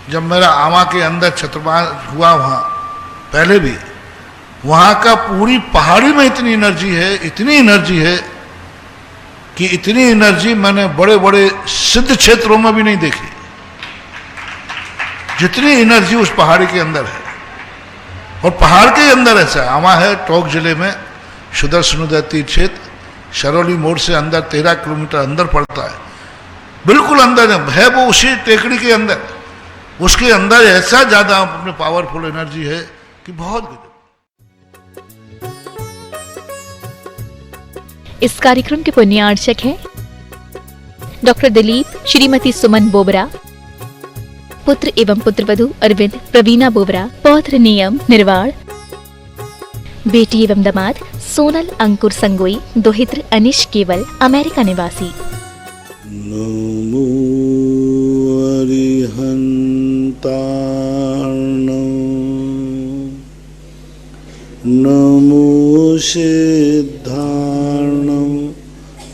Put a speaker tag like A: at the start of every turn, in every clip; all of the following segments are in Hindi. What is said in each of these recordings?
A: जब मेरा आमा के अंदर छत्रवास हुआ वहाँ पहले भी, वहाँ का पूरी पहाड़ी में इतनी एनर्जी है, इतनी एनर्जी है कि इतनी एनर्जी मैंने बड़े बड़े सिद्ध क्षेत्रों में भी नहीं देखी, जितनी एनर्जी उस पहाड़ी के अंदर है। और पहाड़ के अंदर ऐसा आमा है, टोंक जिले में सुदर्शन उदय क्षेत्र, शरौली मोड़ से अंदर 13 किलोमीटर अंदर पड़ता है, बिल्कुल अंदर है वो, उसी टेकड़ी के अंदर, उसके अंदर ऐसा ज्यादा अपने पावरफुल एनर्जी है कि बहुत गजब।
B: इस कार्यक्रम के पुण्यार्चक हैं डॉक्टर दिलीप, श्रीमती सुमन बोबरा, पुत्र एवं पुत्रवधू अरविंद प्रवीणा बोबरा, पौत्र नियम निर्वाण, बेटी एवं दामाद सोनल अंकुर संगोई, दोहित्र अनिश केवल, अमेरिका निवासी।
C: नमो अरिहंतार्णो नमो सिद्धार्णो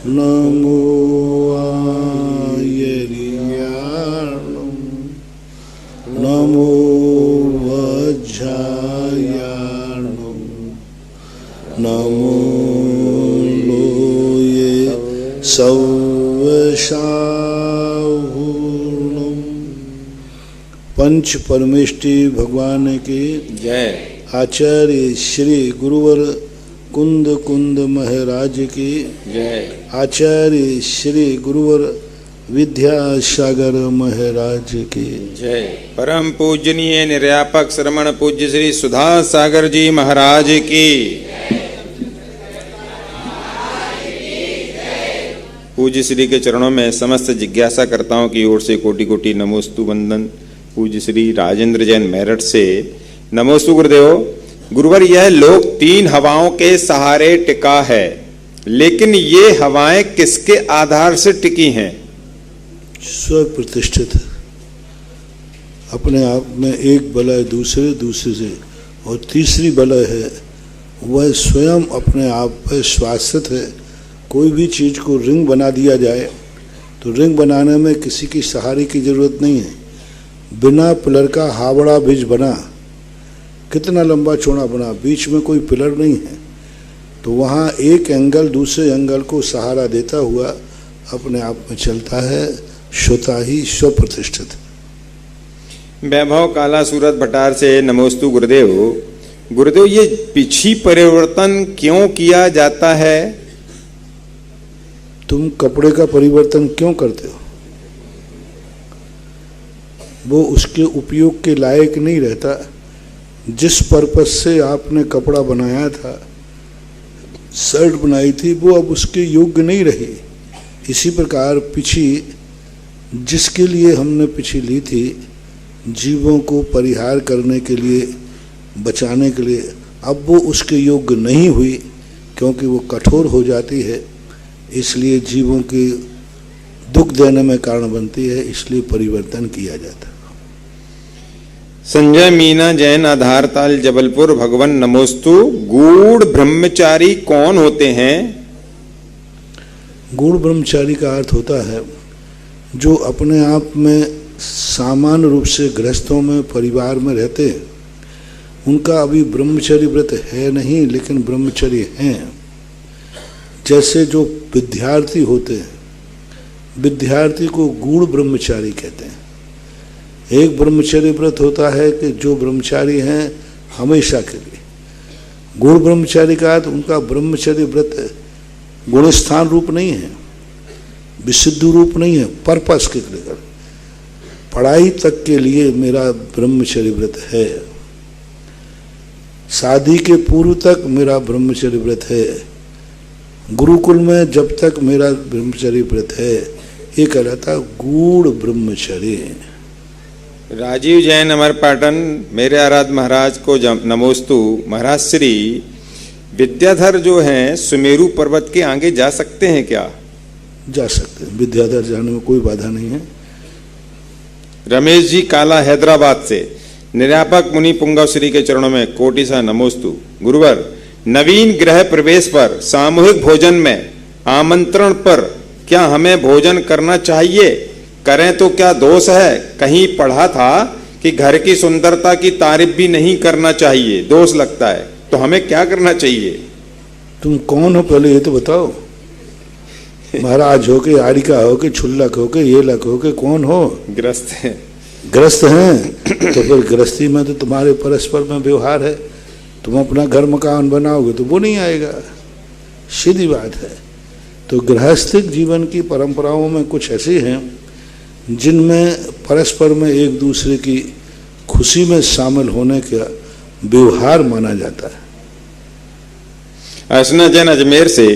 C: नमो आयर्यार्णो नमो वज्रायार्णो नमो लोये सौवशाहुर्णम। पंच परमेष्टि भगवान की
D: जय।
C: आचार्य श्री गुरुवर कुंद कुंद महाराज की
D: जय।
C: आचार्य श्री गुरुवर विद्यासागर महाराज की
D: जय। परम पूजनीय निर्यापक श्रमण पूज्य श्री सुधा सागर जी महाराज की। पूज्य श्री के चरणों में समस्त जिज्ञासा कर्ताओं की ओर से कोटि कोटि नमोस्तु वंदन। पूज्य श्री राजेंद्र जैन मेरठ से नमोस्तु गुरुदेव। गुरुवर, यह लोक 3 हवाओं के सहारे टिका है, लेकिन ये हवाएं किसके आधार से टिकी हैं?
C: स्व प्रतिष्ठित अपने आप में एक बलय दूसरे से, और तीसरी बलय है वह स्वयं अपने आप पर शाश्वत है। कोई भी चीज को रिंग बना दिया जाए तो रिंग बनाने में किसी की सहारे की जरूरत नहीं है। बिना पिलर का हावड़ा ब्रिज बना, कितना लंबा चौड़ा बना, बीच में कोई पिलर नहीं है, तो वहाँ एक एंगल दूसरे एंगल को सहारा देता हुआ अपने आप में चलता है। स्वतः ही स्वप्रतिष्ठित।
D: वैभव काला सूरत भटार से नमोस्तु गुरुदेव। गुरुदेव, ये पिछी परिवर्तन क्यों किया जाता है?
C: तुम कपड़े का परिवर्तन क्यों करते हो? वो उसके उपयोग के लायक नहीं रहता। जिस पर्पस से आपने कपड़ा बनाया था, शर्ट बनाई थी, वो अब उसके योग्य नहीं रही। इसी प्रकार पिछी जिसके लिए हमने पिछी ली थी, जीवों को परिहार करने के लिए, बचाने के लिए, अब वो उसके योग्य नहीं हुई, क्योंकि वो कठोर हो जाती है, इसलिए जीवों के दुख देने में कारण बनती है, इसलिए परिवर्तन किया जाता है।
D: संजय मीना जैन आधारताल जबलपुर, भगवान नमोस्तु। गूढ़ ब्रह्मचारी कौन होते हैं?
C: गूढ़ ब्रह्मचारी का अर्थ होता है जो अपने आप में सामान्य रूप से गृहस्थों में, परिवार में रहते हैं, उनका अभी ब्रह्मचर्य व्रत है नहीं, लेकिन ब्रह्मचर्य हैं। जैसे जो विद्यार्थी होते हैं, विद्यार्थी को गूढ़ ब्रह्मचारी कहते हैं। एक ब्रह्मचर्य व्रत होता है कि जो ब्रह्मचारी हैं हमेशा के लिए। गूढ़ ब्रह्मचारी का अर्थ उनका ब्रह्मचर्य व्रत गुणस्थान रूप नहीं है, विशुद्ध रूप नहीं है, पर्पस के लिए, पढ़ाई तक के लिए मेरा ब्रह्मचर्य व्रत है, शादी के पूर्व तक मेरा ब्रह्मचर्य व्रत है, गुरुकुल में जब तक मेरा ब्रह्मचर्य व्रत है, ये कहलाता गूढ़ ब्रह्मचर्य।
D: राजीव जैन अमर पाटन, मेरे आराध महाराज को नमोस्तु। महाराज श्री विद्याधर जो हैं सुमेरु पर्वत के आगे जा सकते हैं क्या?
C: जा सकते हैं, विद्याधर जाने में कोई बाधा नहीं है।
D: रमेश जी काला हैदराबाद से निर्यापक मुनि पुंगव श्री के चरणों में कोटि सा नमोस्तु। गुरुवर, नवीन गृह प्रवेश पर सामूहिक भोजन में आमंत्रण पर क्या हमें भोजन करना चाहिए? करें तो क्या दोष है? कहीं पढ़ा था कि घर की सुंदरता की तारीफ भी नहीं करना चाहिए, दोष लगता है, तो हमें क्या करना चाहिए?
C: तुम कौन हो पहले ये तो बताओ। महाराज हो के, आड़िका हो के, छुल्लक हो के, ये लक हो के, कौन हो?
D: ग्रस्त है।
C: ग्रस्त हैं। तो फिर गृहस्थी में तो तुम्हारे परस्पर में व्यवहार है। तुम अपना घर मकान बनाओगे तो वो नहीं आएगा, सीधी बात है। तो गृहस्थिक जीवन की परंपराओं में कुछ ऐसी हैं जिनमें परस्पर में एक दूसरे की खुशी में शामिल होने का व्यवहार माना जाता है।
D: अर्चना जैन अजमेर से,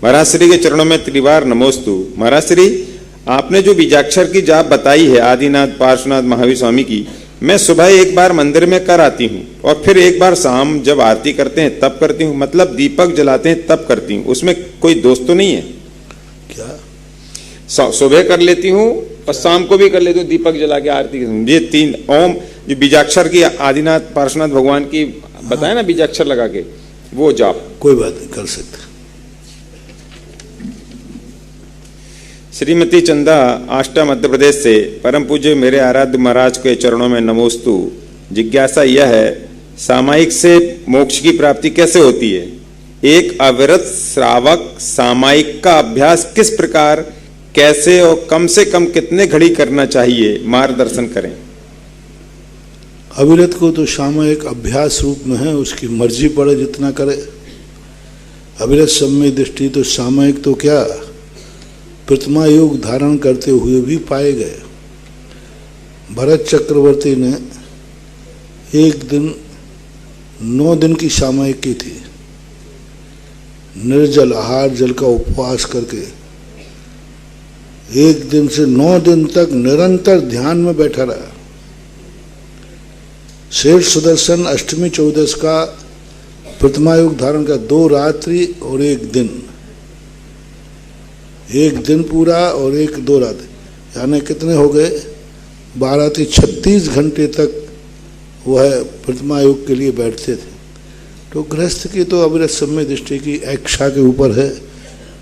D: महाराज श्री के चरणों में त्रिवार नमोस्तु। महाराज श्री, आपने जो बीजाक्षर की जाप बताई है आदिनाथ पार्श्वनाथ महावीर स्वामी की, मैं सुबह एक बार मंदिर में कर आती हूँ और फिर एक बार शाम जब आरती करते हैं तब करती हूँ, मतलब दीपक जलाते हैं तब करती हूँ। उसमें कोई दोष तो नहीं है
C: क्या?
D: सुबह कर लेती हूँ और शाम को भी कर लेती हूँ दीपक जला के आरती। ये 3 ओम जो बीजाक्षर की आदिनाथ पार्श्वनाथ भगवान की बताया ना, बीजाक्षर लगा के वो जाप।
C: कोई बात नहीं, कर सकते।
D: श्रीमती चंदा आष्टा मध्य प्रदेश से, परम पूज्य मेरे आराध्य महाराज के चरणों में नमोस्तु। जिज्ञासा यह है, सामायिक से मोक्ष की प्राप्ति कैसे होती है? एक अविरत श्रावक सामायिक का अभ्यास किस प्रकार, कैसे और कम से कम कितने घड़ी करना चाहिए, मार्गदर्शन करें।
C: अविरत को तो सामयिक अभ्यास रूप में है, उसकी मर्जी पड़े जितना करे। अविरत सम्यक दृष्टि तो सामयिक तो क्या, प्रतिमा योग धारण करते हुए भी पाए गए। भरत चक्रवर्ती ने एक दिन 9 दिन की सामयिक की थी, निर्जल आहार जल का उपवास करके 1 दिन से 9 दिन तक निरंतर ध्यान में बैठा रहा। शेष सुदर्शन अष्टमी चौदस का प्रतिमा योग धारण का 2 रात्रि और 1 दिन, 1 दिन पूरा और 2 रात, यानी कितने हो गए? 12 से 36 घंटे तक वह प्रतिमा योग के लिए बैठते थे। तो गृहस्थ की तो अविरत सम्यक दृष्टि की इच्छा के ऊपर है,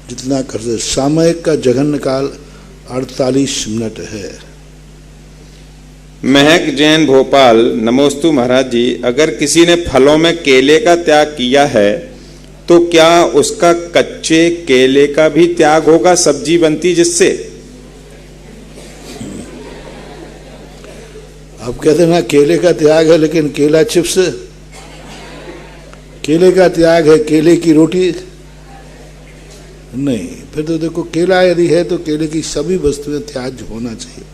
C: जितना कर सकते। सामयिक का जघन्य काल 48 मिनट है।
D: महक जैन भोपाल, नमोस्तु महाराज जी। अगर किसी ने फलों में केले का त्याग किया है तो क्या उसका कच्चे केले का भी त्याग होगा, सब्जी बनती जिससे?
C: आप कहते हैं ना केले का त्याग है, लेकिन केला चिप्स, केले का त्याग है केले की रोटी नहीं। फिर तो देखो, केला यदि है तो केले की सभी वस्तुएं त्याग होना चाहिए।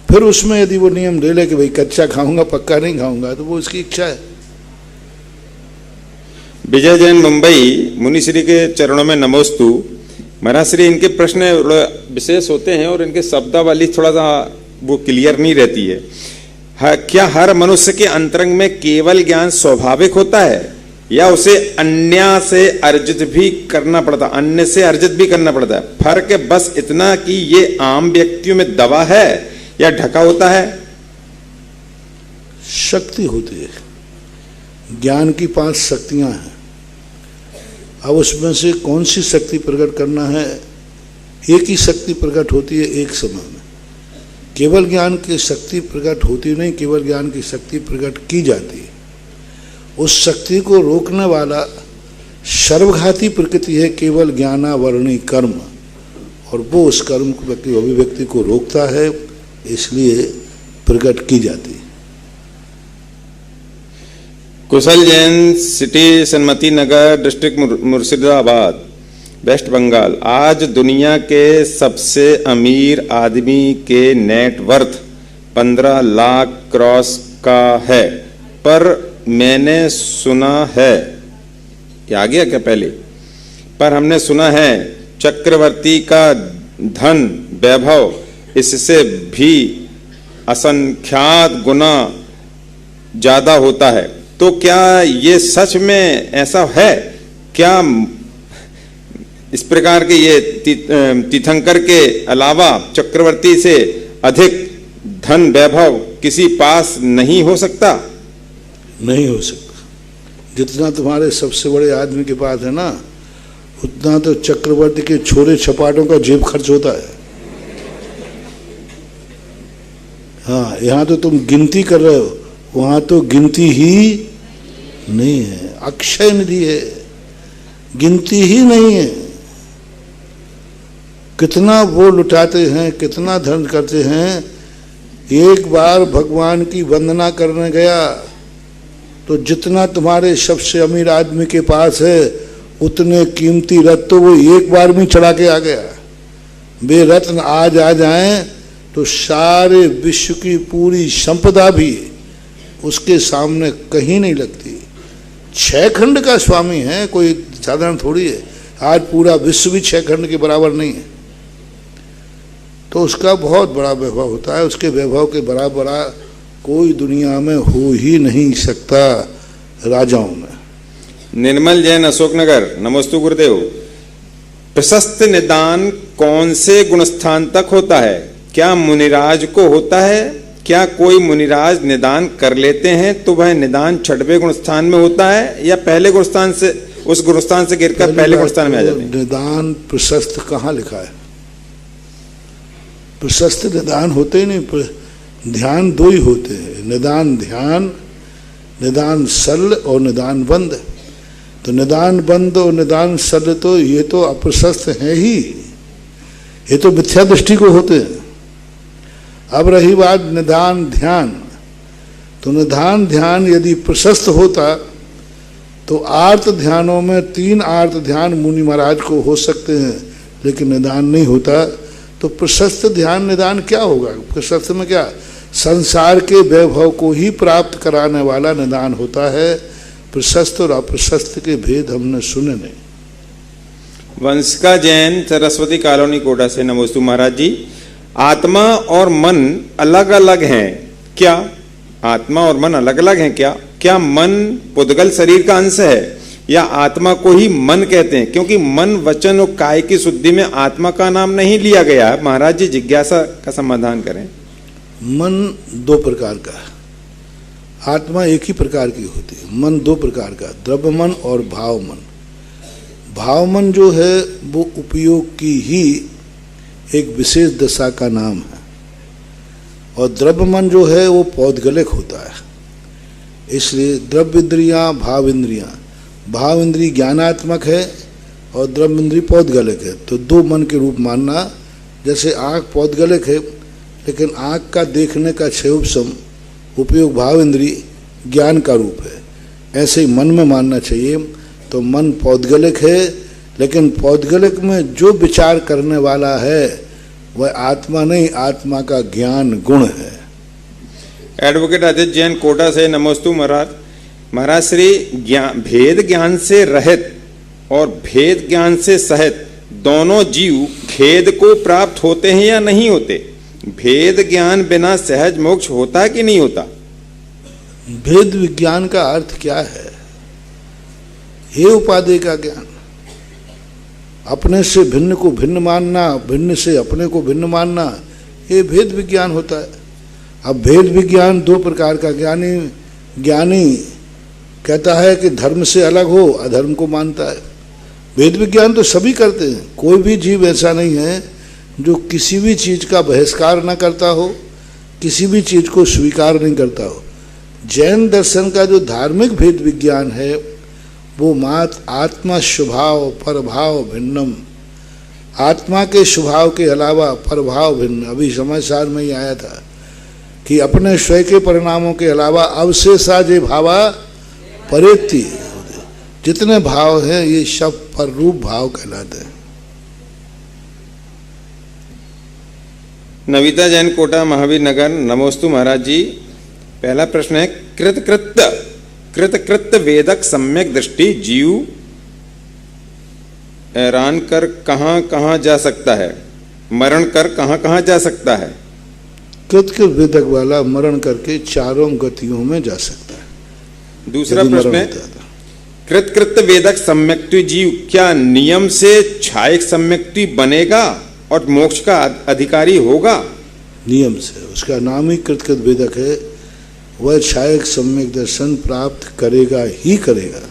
C: फिर उसमें यदि वो नियम ले ले कि भाई कच्चा खाऊंगा पक्का नहीं खाऊंगा, तो वो उसकी इच्छा है।
D: विजय जैन मुंबई, मुनिश्री के चरणों में नमोस्तु। महाराज श्री, इनके प्रश्न विशेष होते हैं और इनके शब्दावली थोड़ा सा वो क्लियर नहीं रहती है। क्या हर मनुष्य के अंतरंग में केवल ज्ञान स्वाभाविक होता है या उसे अन्य से अर्जित भी करना पड़ता, अन्य से अर्जित भी करना पड़ता है? फर्क है बस इतना कि ये आम व्यक्तियों में दबा है या ढका होता है?
C: शक्ति होती है, ज्ञान की 5 शक्तियां हैं। अब उसमें से कौन सी शक्ति प्रकट करना है? एक ही शक्ति प्रकट होती है एक समय में। केवल ज्ञान की शक्ति प्रकट होती नहीं, केवल ज्ञान की शक्ति प्रकट की जाती है। उस शक्ति को रोकने वाला सर्वघाती प्रकृति है केवल ज्ञानावरणी कर्म, और वो उस कर्म को अभिव्यक्ति को रोकता है, इसलिए प्रकट की जाती है।
D: कुशल जैन, सिटी सन्मति नगर, डिस्ट्रिक्ट मुर्शिदाबाद, वेस्ट बंगाल। आज दुनिया के सबसे अमीर आदमी के नेटवर्थ 15 लाख क्रॉस का है, पर मैंने सुना है, ये आ गया क्या पहले? पर हमने सुना है चक्रवर्ती का धन वैभव इससे भी असंख्यात गुना ज्यादा होता है। तो क्या ये सच में ऐसा है? क्या इस प्रकार के ये तीर्थंकर के अलावा चक्रवर्ती से अधिक धन वैभव किसी पास नहीं हो सकता?
C: नहीं हो सकता। जितना तुम्हारे सबसे बड़े आदमी के पास है ना, उतना तो चक्रवर्ती के छोरे छपाटों का जेब खर्च होता है। हाँ, यहाँ तो तुम गिनती कर रहे हो, वहाँ तो गिनती ही नहीं है, अक्षय निधि है, गिनती ही नहीं है। कितना वो लुटाते हैं, कितना धन करते हैं। एक बार भगवान की वंदना करने गया तो जितना तुम्हारे सबसे अमीर आदमी के पास है उतने कीमती रत्न तो वो एक बार में चढ़ा के आ गया। वे रत्न आज आ जाएं तो सारे विश्व की पूरी संपदा भी उसके सामने कहीं नहीं लगती। 6 खंड का स्वामी है, कोई साधारण थोड़ी है। आज पूरा विश्व भी 6 खंड के बराबर नहीं है, तो उसका बहुत बड़ा वैभव होता है। उसके वैभव के बराबर कोई दुनिया में हो ही नहीं सकता राजाओं में।
D: निर्मल जैन अशोकनगर, नमोस्तु गुरुदेव। प्रशस्त निदान कौन से गुणस्थान तक होता है? क्या मुनिराज को होता है? क्या कोई मुनिराज निदान कर लेते हैं तो वह निदान 6वें गुणस्थान में होता है या पहले गुणस्थान से, उस गुणस्थान से गिरकर पहले गुणस्थान में आ जाते हैं?
C: निदान प्रशस्त कहाँ लिखा है? प्रशस्त निदान होते ही नहीं, ध्यान 2 ही होते हैं, निदान ध्यान, निदान सल और निदान बंद। तो निदान बंद और निदान सल तो ये तो अप्रशस्त है ही, ये तो मिथ्या दृष्टि को होते हैं। अब रही बात निदान ध्यान, तो निदान ध्यान यदि प्रशस्त होता तो आर्त ध्यानों में 3 आर्त ध्यान मुनि महाराज को हो सकते हैं, लेकिन निदान नहीं होता। तो प्रशस्त ध्यान निदान क्या होगा? प्रशस्त में क्या, संसार के वैभव को ही प्राप्त कराने वाला निदान होता है। प्रशस्त और अप्रशस्त के भेद हमने सुने नहीं।
D: वंशिका जैन, सरस्वती कॉलोनी, कोटा से, नमोस्तु महाराज जी। आत्मा और मन अलग अलग हैं क्या? आत्मा और मन अलग अलग हैं क्या? क्या मन पुद्गल शरीर का अंश है या आत्मा को ही मन कहते हैं? क्योंकि मन, वचन और काय की शुद्धि में आत्मा का नाम नहीं लिया गया। महाराज जी जिज्ञासा का समाधान करें।
C: मन 2 प्रकार का, आत्मा एक ही प्रकार की होती है। मन 2 प्रकार का, द्रव्य मन और भाव मन। भाव मन जो है वो उपयोग की ही एक विशेष दशा का नाम है, और द्रव्य मन जो है वो पौद्गलिक होता है। इसलिए द्रव्य इंद्रियां, भाव इंद्रियां, भाव इंद्री ज्ञानात्मक है और द्रव्य इंद्री पौद्गलिक है। तो 2 मन के रूप मानना, जैसे आँख पौद्गलिक है लेकिन आँख का देखने का क्षयोपशम उपयोग भाव इंद्री ज्ञान का रूप है, ऐसे ही मन में मानना चाहिए। तो मन पौद्गलिक है, लेकिन पौद्गलिक में जो विचार करने वाला है वह आत्मा नहीं, आत्मा का ज्ञान गुण है।
D: एडवोकेट आदित्य जैन, कोटा से, नमोस्तु महाराज। महाराज श्री, भेद ज्ञान से रहित और भेद ज्ञान से सहित दोनों जीव खेद को प्राप्त होते हैं या नहीं होते? भेद ज्ञान बिना सहज मोक्ष होता है कि नहीं होता?
C: भेद विज्ञान का अर्थ क्या है? हे उपाधि का ज्ञान, अपने से भिन्न को भिन्न मानना, भिन्न से अपने को भिन्न मानना, ये भेद विज्ञान होता है। अब भेद विज्ञान 2 प्रकार का, ज्ञानी कहता है कि धर्म से अलग हो, अधर्म को मानता है। भेद विज्ञान तो सभी करते हैं, कोई भी जीव ऐसा नहीं है जो किसी भी चीज़ का बहिष्कार न करता हो, किसी भी चीज़ को स्वीकार नहीं करता हो। जैन दर्शन का जो धार्मिक भेद विज्ञान है वो मात आत्मा स्वभाव परभाव भिन्नम, आत्मा के स्वभाव के अलावा परभाव भिन्न। अभी समाचार में ही आया था कि अपने स्वयं के परिणामों के अलावा अवशेषा जे भावा परेति, जितने भाव हैं ये सब पर रूप भाव कहलाते हैं।
D: नविता जैन, कोटा महावीर नगर, नमोस्तु महाराज जी। पहला प्रश्न है, कृतकृत्य वेदक सम्यक दृष्टि जीव हैरान कर कहाँ कहाँ जा सकता है, मरण कर कहाँ कहाँ जा सकता है?
C: कृतकृत वेदक वाला मरण करके 4 गतियों में जा सकता है।
D: दूसरा प्रश्न है, कृतकृत्य वेदक सम्यक्ति जीव क्या नियम से छायक सम्यक्ति बनेगा और मोक्ष का अधिकारी होगा?
C: नियम से, उसका नाम ही कृतकृत वेदक है। वह छायक सम्यक दर्शन प्राप्त करेगा ही करेगा।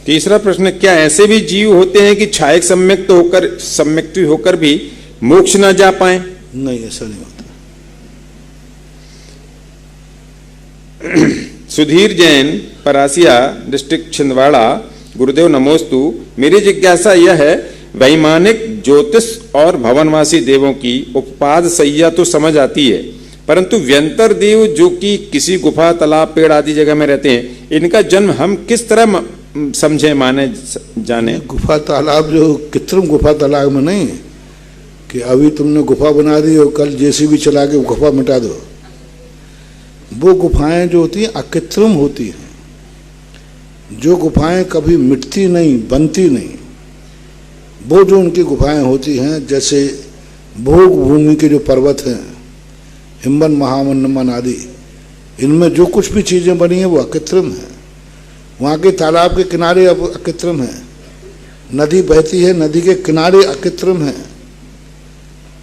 D: तीसरा प्रश्न, क्या ऐसे भी जीव होते हैं कि छायक सम्यक्ति होकर भी मोक्ष न जा पाए?
C: नहीं, ऐसा नहीं होता।
D: सुधीर जैन, परासिया डिस्ट्रिक्ट छिंदवाड़ा। गुरुदेव नमोस्तु। मेरी जिज्ञासा यह है, वैमानिक ज्योतिष और भवनवासी देवों की उपपाद सैया तो समझ आती है, परंतु व्यंतर देव जो कि किसी गुफा, तालाब, पेड़ आदि जगह में रहते हैं, इनका जन्म हम किस तरह समझे, माने, जाने?
C: गुफा तालाब जो कृत्रिम गुफा तालाब में नहीं कि अभी तुमने गुफा बना दी और कल जेसीबी चला के गुफा मिटा दो। वो गुफाएं जो होती हैं अकृत्रिम होती हैं, जो गुफाएं कभी मिटती नहीं, बनती नहीं, वो जो उनकी गुफाएं होती हैं, जैसे भोग भूमि के जो पर्वत हैं, हिमवन, महामन्नमन आदि, इनमें जो कुछ भी चीज़ें बनी हैं वो अकृत्रिम है। वहाँ के तालाब के किनारे अब अकृत्रिम है, नदी बहती है, नदी के किनारे अकृत्रिम है,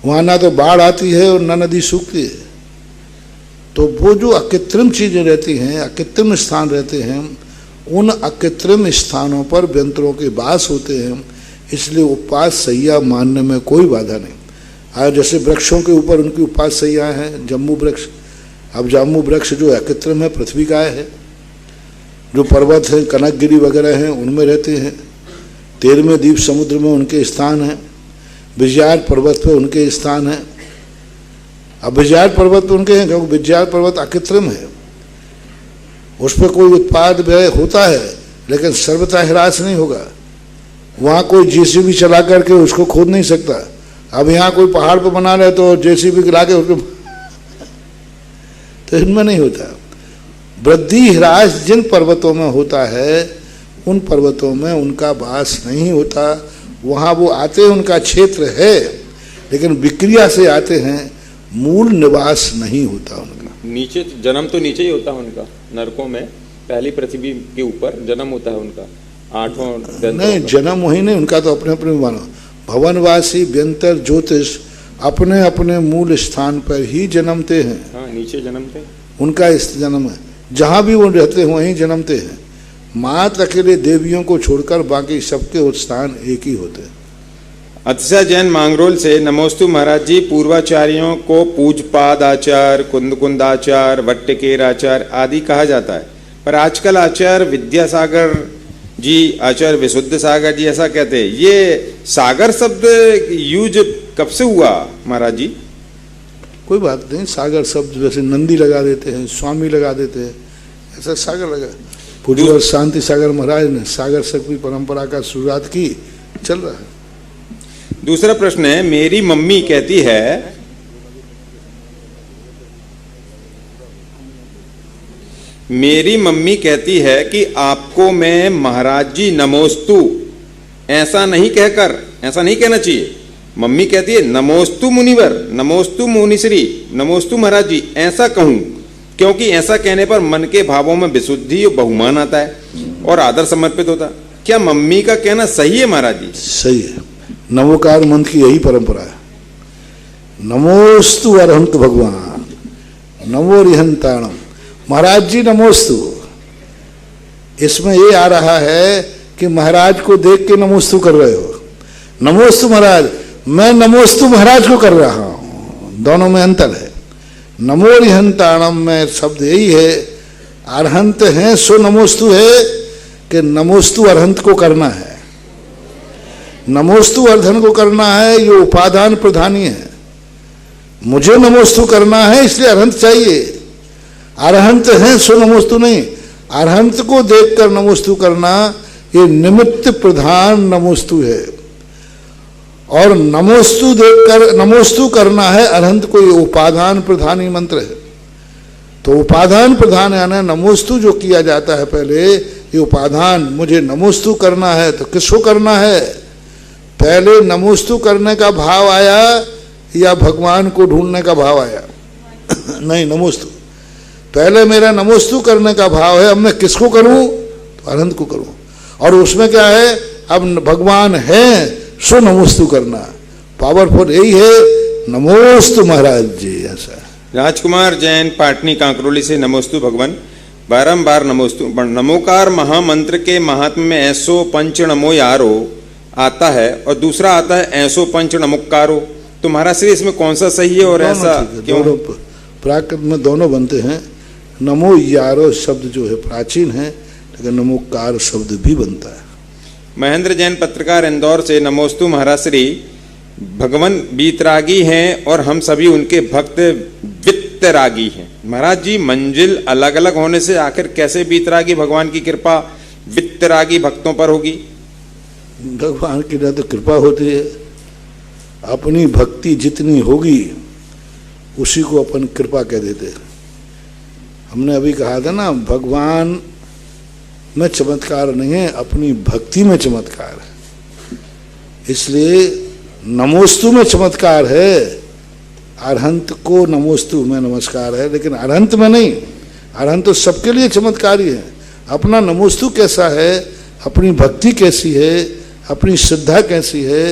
C: वहाँ ना तो बाढ़ आती है और ना नदी सूखती है। तो वो जो अकृत्रिम चीज़ें रहती हैं, अकृत्रिम स्थान रहते हैं, उन अकृत्रिम स्थानों पर व्यंतरों के वास होते हैं, इसलिए उपवास सैया मानने में कोई बाधा नहीं। आज जैसे वृक्षों के ऊपर उनकी उपवास सैया है, जम्बू वृक्ष। अब जम्बू वृक्ष जो अकृत्रिम है, पृथ्वी का है। जो पर्वत हैं, कनकगिरी वगैरह हैं, उनमें रहते हैं। 13वें द्वीप समुद्र में उनके स्थान हैं। विजयार पर्वत पे उनके स्थान हैं। अब विजयार पर्वत पे उनके हैं क्योंकि विजयार पर्वत अकृत्रिम है, उस पर कोई उत्पाद व्यय होता है लेकिन सर्वथा ह्रास नहीं होगा। वहाँ कोई जेसीबी चला करके उसको खोद नहीं सकता। अब यहाँ कोई पहाड़ पर बना रहे तो जेसीबी ला के उसको तो इनमें नहीं होता। वृद्धि ह्रास जिन पर्वतों में होता है, उन पर्वतों में उनका वास नहीं होता। वहाँ वो आते हैं, उनका क्षेत्र है, लेकिन विक्रिया से आते हैं, मूल निवास नहीं होता उनका।
D: नीचे जन्म तो नीचे ही होता है उनका, नरकों में, पहली पृथ्वी के ऊपर जन्म होता है उनका, 8वां
C: नहीं, जन्म वही नहीं, उनका तो अपने अपने मानो। भवनवासी व्यंतर ज्योतिष अपने अपने मूल स्थान पर ही जन्मते हैं।
D: हाँ, नीचे जन्मते हैं,
C: उनका इस जन्म है, जहाँ भी वो रहते हैं वहीं जन्मते हैं। मात्र अकेले देवियों को छोड़कर बाकी सबके स्थान एक ही होते हैं।
D: अतिशा जैन मांगरोल से, नमोस्तु महाराज जी। पूर्वाचार्यों को पूजपाद आचार्य, कुंदकुंदाचार्य, वट्टिकेराचार्य आदि कहा जाता है, पर आजकल आचार्य विद्यासागर जी, आचार्य विशुद्ध सागर जी ऐसा कहते हैं। ये सागर शब्द यूज कब से हुआ महाराज जी?
C: कोई बात नहीं, सागर शब्द वैसे नंदी लगा देते हैं, स्वामी लगा देते हैं, ऐसा सागर लगा। पूज्य और शांति सागर महाराज ने सागर शक्ति परंपरा का शुरुआत की, चल रहा है।
D: दूसरा प्रश्न है, मेरी मम्मी कहती है, मेरी मम्मी कहती है कि आपको मैं महाराज जी नमोस्तु ऐसा नहीं कहकर, ऐसा नहीं कहना चाहिए। मम्मी कहती है नमोस्तु मुनिवर, नमोस्तु मुनिश्री, नमोस्तु महाराज जी ऐसा कहूं, क्योंकि ऐसा कहने पर मन के भावों में विशुद्धि और बहुमान आता है और आदर समर्पित होता। क्या मम्मी का कहना सही है महाराज जी?
C: सही है। नमोकार मंत्र की यही परंपरा है। नमोस्तु अरहंत भगवान, नमो रिहंताणम, महाराज जी नमोस्तु। इसमें ये आ रहा है कि महाराज को देख के नमोस्तु कर रहे हो। नमोस्तु महाराज, मैं नमोस्तु महाराज को कर रहा हूं, दोनों में अंतर है। नमो रिहंताणम में शब्द यही है, अरहंत है सो नमोस्तु है कि नमोस्तु अरहंत को करना है। नमोस्तु अर्धन को करना है, ये उपादान प्रधानी है। मुझे नमोस्तु करना है इसलिए अरहंत चाहिए। अरहंत है सो नमोस्तु नहीं, अरहंत को देखकर नमोस्तु करना ये निमित्त प्रधान नमोस्तु है। और नमोस्तु देखकर नमोस्तु करना है अरहंत को, ये उपादान प्रधानी मंत्र है। तो उपादान प्रधान यानी नमोस्तु जो किया जाता है पहले, ये उपादान, मुझे नमोस्तु करना है तो किसको करना है? पहले नमोस्तु करने का भाव आया या भगवान को ढूंढने का भाव आया? नहीं, नमोस्तु। पहले मेरा नमोस्तु करने का भाव है, अब मैं किसको करूं? तो अरहंत को करूं। और उसमें क्या है, अब भगवान है सो नमोस्तु करना। पावरफुल यही है, नमोस्तु महाराज जी। ऐसा
D: राजकुमार जैन पाटनी कांकरोली से, नमोस्तु भगवान। बारंबार नमोस्तु। नमोकार महामंत्र के महात्म्य में ऐसो पंच नमो यारो आता है और दूसरा आता है ऐसो पंच नमोकारो। तो महाराज श्री इसमें कौन सा सही है और ऐसा क्यों?
C: प्राकृत में दोनों बनते हैं। नमो यारो शब्द जो है प्राचीन है, लेकिन नमोकार शब्द भी बनता है।
D: महेंद्र जैन पत्रकार इंदौर से, नमोस्तु महाराज श्री, भगवान बीतरागी हैं और हम सभी उनके भक्त वित्तरागी हैं। महाराज जी, मंजिल अलग अलग होने से आखिर कैसे बीतरागी भगवान की कृपा वित्तरागी भक्तों पर होगी?
C: भगवान की ना तो कृपा होती है, अपनी भक्ति जितनी होगी उसी को अपन कृपा कह देते हैं। हमने अभी कहा था ना, भगवान में चमत्कार नहीं है, अपनी भक्ति में चमत्कार है। इसलिए नमोस्तु में चमत्कार है, अरहंत को नमोस्तु में नमस्कार है, लेकिन अरहंत में नहीं। अरहंत तो सबके लिए चमत्कारी है। अपना नमोस्तु कैसा है, अपनी भक्ति कैसी है, अपनी श्रद्धा कैसी है,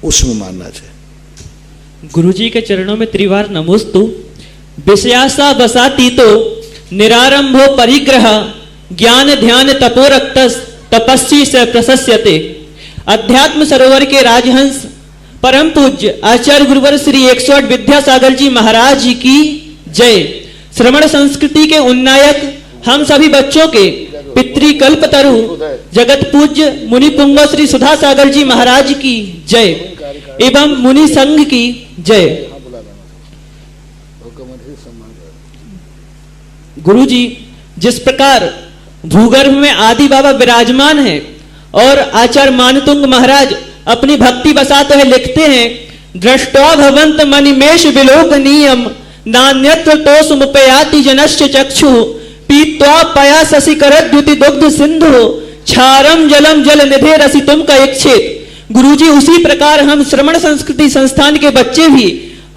C: उसमें मानना चाहिए।
E: गुरुजी के चरणों में त्रिवार नमोस्तु। विषयासा बसाती तो निरारंभो परिग्रह, ज्ञान ध्यान तपोरक्तस तपस्वी से प्रशस्यते। अध्यात्म सरोवर के राजहंस परम पूज्य आचार्य गुरुवर श्री 108 विद्यासागर जी महाराज जी की जय। श्रवण संस्कृति के उन्नायक हम सभी बच्चों के पितृकल्पतरु जगत पूज्य मुनि पुंगव श्री सुधा सागर जी महाराज की जय एवं मुनि संघ की जय। गुरुजी, जिस प्रकार भूगर्भ में आदि बाबा विराजमान है और आचार्य मानतुंग महाराज अपनी भक्ति बसाते हुए लिखते हैं, दृष्टवा भवंत मनिमेष विलोकनीयम नान्यत्र तोसमुपयाति जनश्च चक्षु पीत्वा पया शशिकरद्युति दुग्ध सिंधु क्षारम जलम जल निधे रसि तुम का इच्छित। गुरुजी, उसी प्रकार हम श्रवण संस्कृति संस्थान के बच्चे भी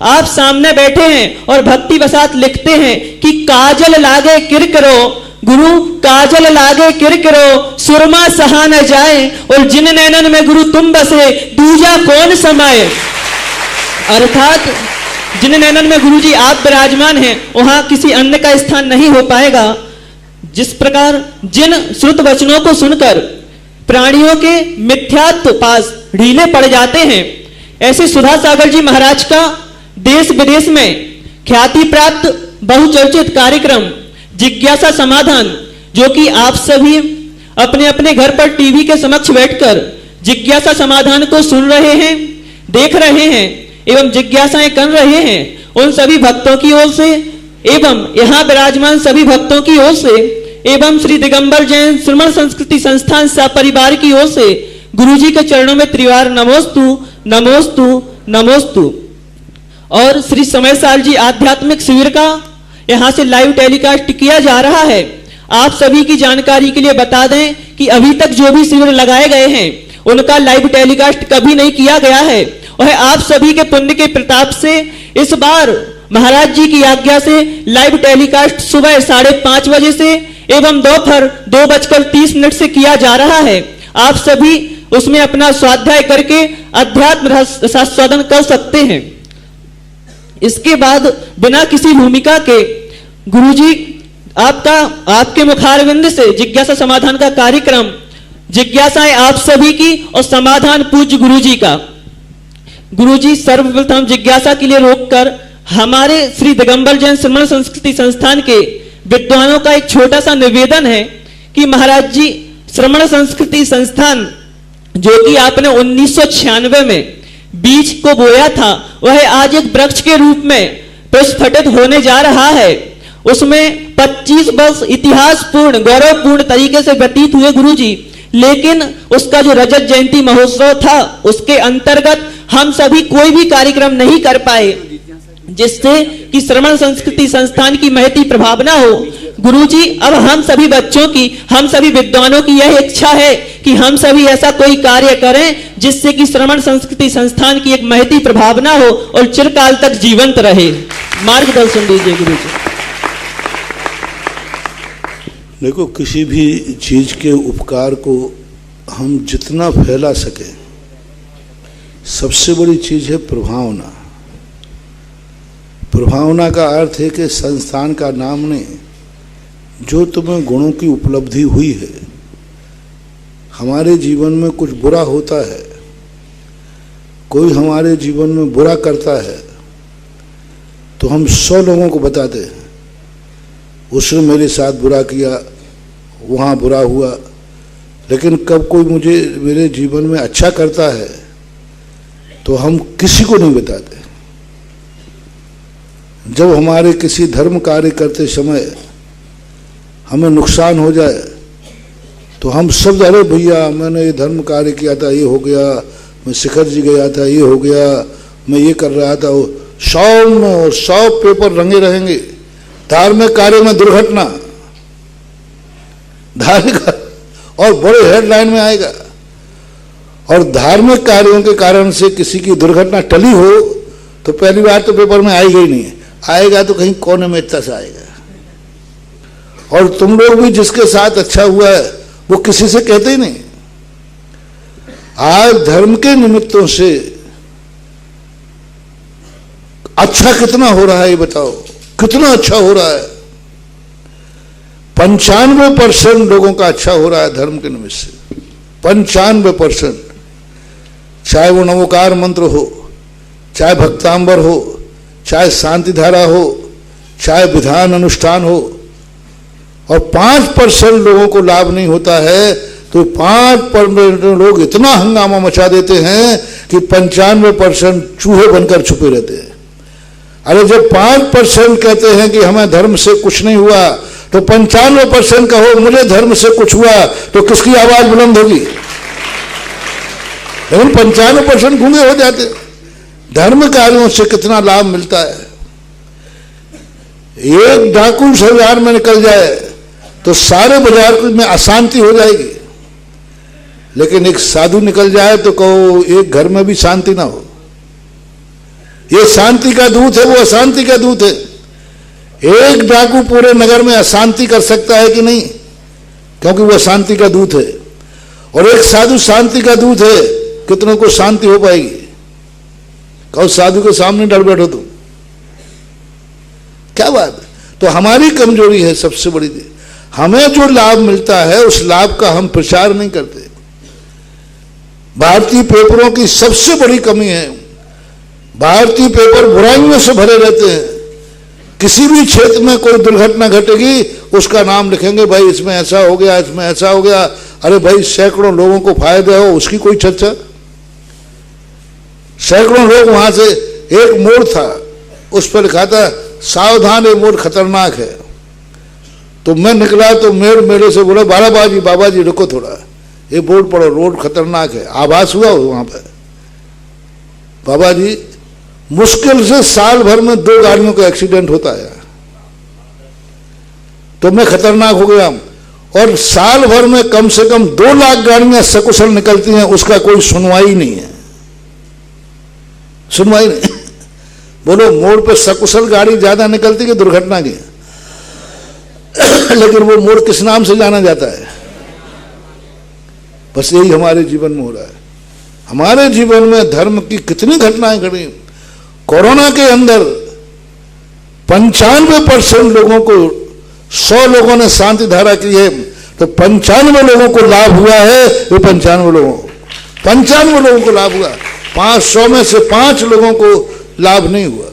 E: आप सामने बैठे हैं और भक्ति बसात लिखते हैं कि काजल लागे किरकिरो, गुरु काजल लागे किरकिरो, सुरमा सहा न जाए और जिन नैनन में गुरु तुम बसे दूजा कौन समाये। अर्थात जिन नैनन में गुरुजी आप विराजमान हैं वहां किसी अन्य का स्थान नहीं हो पाएगा। जिस प्रकार जिन श्रुत वचनों को सुनकर प्राणियों के मिथ्यात्व पास ढीले पड़ जाते हैं, ऐसे सुधा सागर जी महाराज का देश विदेश में ख्याति प्राप्त बहुचर्चित कार्यक्रम जिज्ञासा समाधान, जो कि आप सभी अपने अपने घर पर टीवी के समक्ष बैठकर जिज्ञासा समाधान को सुन रहे हैं, देख रहे हैं एवं जिज्ञासाएं कर रहे हैं, उन सभी भक्तों की ओर से एवं यहाँ विराजमान सभी भक्तों की ओर से एवं श्री दिगंबर जैन श्रवण संस्कृति संस्थान सपरिवार की ओर से गुरुजी के चरणों में त्रिवार नमोस्तु नमोस्तु नमोस्तु। और श्री समय साल जी आध्यात्मिक शिविर का यहाँ से लाइव टेलीकास्ट किया जा रहा है। आप सभी की जानकारी के लिए बता दें कि अभी तक जो भी शिविर लगाए गए हैं उनका लाइव टेलीकास्ट कभी नहीं किया गया है और आप सभी के पुण्य के प्रताप से इस बार महाराज जी की आज्ञा से लाइव टेलीकास्ट सुबह 5:30 बजे से एवं दोपहर 2:30 से किया जा रहा है। आप सभी उसमें अपना स्वाध्याय करके अध्यात्म रसास्वादन कर सकते हैं। इसके बाद बिना किसी भूमिका के गुरुजी आपके मुखारविंद से जिज्ञासा समाधान का कार्यक्रम, जिज्ञासाएं आप सभी की और समाधान पूज्य गुरुजी का। गुरुजी, सर्वप्रथम जिज्ञासा के लिए रोककर हमारे श्री दिगंबर जैन श्रवण संस्कृति संस्थान के विद्वानों का एक छोटा सा निवेदन है कि महाराज जी, श्रवण संस्कृति संस्थान जो कि आपने 1996 में बीज को बोया था, वह आज एक वृक्ष के रूप में प्रस्फुटित होने जा रहा है। उसमें 25 वर्ष इतिहासपूर्ण गौरवपूर्ण तरीके से व्यतीत हुए गुरुजी, लेकिन उसका जो रजत जयंती महोत्सव था उसके अंतर्गत हम सभी कोई भी कार्यक्रम नहीं कर पाए, जिससे कि श्रवण संस्कृति संस्थान की महती प्रभावना हो। गुरुजी, अब हम सभी बच्चों की, हम सभी विद्वानों की यह इच्छा है कि हम सभी ऐसा koई कार्य करें जिससे कि श्रवण संस्कृति संस्थान की एक महती प्रभावना हो और चिरकाल तक जीवंत रहे। मार्गदर्शन दीजिए गुरुजी।
C: देखो, किसी भी चीज के उपकार को हम जितना फैला सके, सबसे बड़ी चीज है प्रभावना। प्रभावना का अर्थ है कि संस्थान का नाम ने जो तुम्हें गुणों की उपलब्धि हुई है, हमारे जीवन में कुछ बुरा होता है, कोई हमारे जीवन में बुरा करता है, तो हम 100 लोगों को बताते हैं, उसने मेरे साथ बुरा किया, वहाँ बुरा हुआ, लेकिन कब कोई मुझे मेरे जीवन में अच्छा करता है तो हम किसी को नहीं बताते। जब हमारे किसी धर्म कार्य करते समय हमें नुकसान हो जाए तो हम सब, अरे भैया मैंने ये धर्म कार्य किया था, ये हो गया, मैं शिखर जी गया था, ये हो गया, मैं ये कर रहा था, 100 पेपर रंगे रहेंगे। धार्मिक कार्य में दुर्घटना, धार्मिक और बड़े हेडलाइन में आएगा। और धार्मिक कार्यों के कारण से किसी की दुर्घटना टली हो तो पहली बार तो पेपर में आएगा ही नहीं, आएगा तो कहीं कोने में इतना सा आएगा। और तुम लोग भी जिसके साथ अच्छा हुआ है वो किसी से कहते ही नहीं। आज धर्म के निमित्तों से अच्छा कितना हो रहा है ये बताओ, कितना अच्छा हो रहा है। 95% लोगों का अच्छा हो रहा है धर्म के निमित्त से, 95%। चाहे वो नवोकार मंत्र हो, चाहे भक्तांबर हो, चाहे शांति धारा हो, चाहे विधान अनुष्ठान हो। और 5% लोगों को लाभ नहीं होता है तो 5% लोग इतना हंगामा मचा देते हैं कि 95% चूहे बनकर छुपे रहते हैं। अरे जब 5% कहते हैं कि हमें धर्म से कुछ नहीं हुआ तो 95% कहो मुझे धर्म से कुछ हुआ तो किसकी आवाज बुलंद होगी? लेकिन 95% गूंगे हो जाते। धर्म कार्यों से कितना लाभ मिलता है। एक डाकू बाजार में निकल जाए तो सारे बाजार में अशांति हो जाएगी, लेकिन एक साधु निकल जाए तो कहो एक घर में भी शांति ना हो। ये शांति का दूत है, वो अशांति का दूत है। एक डाकू पूरे नगर में अशांति कर सकता है कि नहीं, क्योंकि वो शांति का दूत है। और एक साधु शांति का दूत है, कितनों को शांति हो पाएगी? कहो साधु के सामने डर बैठो तुम, क्या बात है? तो हमारी कमजोरी है सबसे बड़ी। हमें जो लाभ मिलता है उस लाभ का हम प्रचार नहीं करते। भारतीय पेपरों की सबसे बड़ी कमी है, भारतीय पेपर बुराइयों से भरे रहते हैं। किसी भी क्षेत्र में कोई दुर्घटना घटेगी उसका नाम लिखेंगे, भाई इसमें ऐसा हो गया, इसमें ऐसा हो गया। अरे भाई सैकड़ों लोगों को फायदा हो उसकी कोई चर्चा? सैकड़ों लोग, वहां से एक मोड़ था उस पर लिखा था सावधान ये मोड़ खतरनाक है। तो मैं निकला तो मेरे से बोला बाबा जी रुको थोड़ा, ये बोर्ड पढ़ो, रोड खतरनाक है। आभास हुआ वहां पर, बाबा जी मुश्किल से साल भर में 2 गाड़ियों का एक्सीडेंट होता है, तो मैं खतरनाक हो गया। और साल भर में कम से कम 2 लाख गाड़ियां सकुशल निकलती हैं, उसका कोई सुनवाई नहीं है, सुनवाई नहीं। बोलो मोड़ पे सकुशल गाड़ी ज्यादा निकलती है दुर्घटना की, लेकिन वो मोड़ किस नाम से जाना जाता है? बस यही हमारे जीवन में हो रहा है। हमारे जीवन में धर्म की कितनी घटनाएं घटी। कोरोना के अंदर 95% लोगों को, 100 लोगों ने शांति धारा की है तो 95 लोगों को लाभ हुआ है। वो 95 लोगों को लाभ हुआ, 500 में से 5 लोगों को लाभ नहीं हुआ।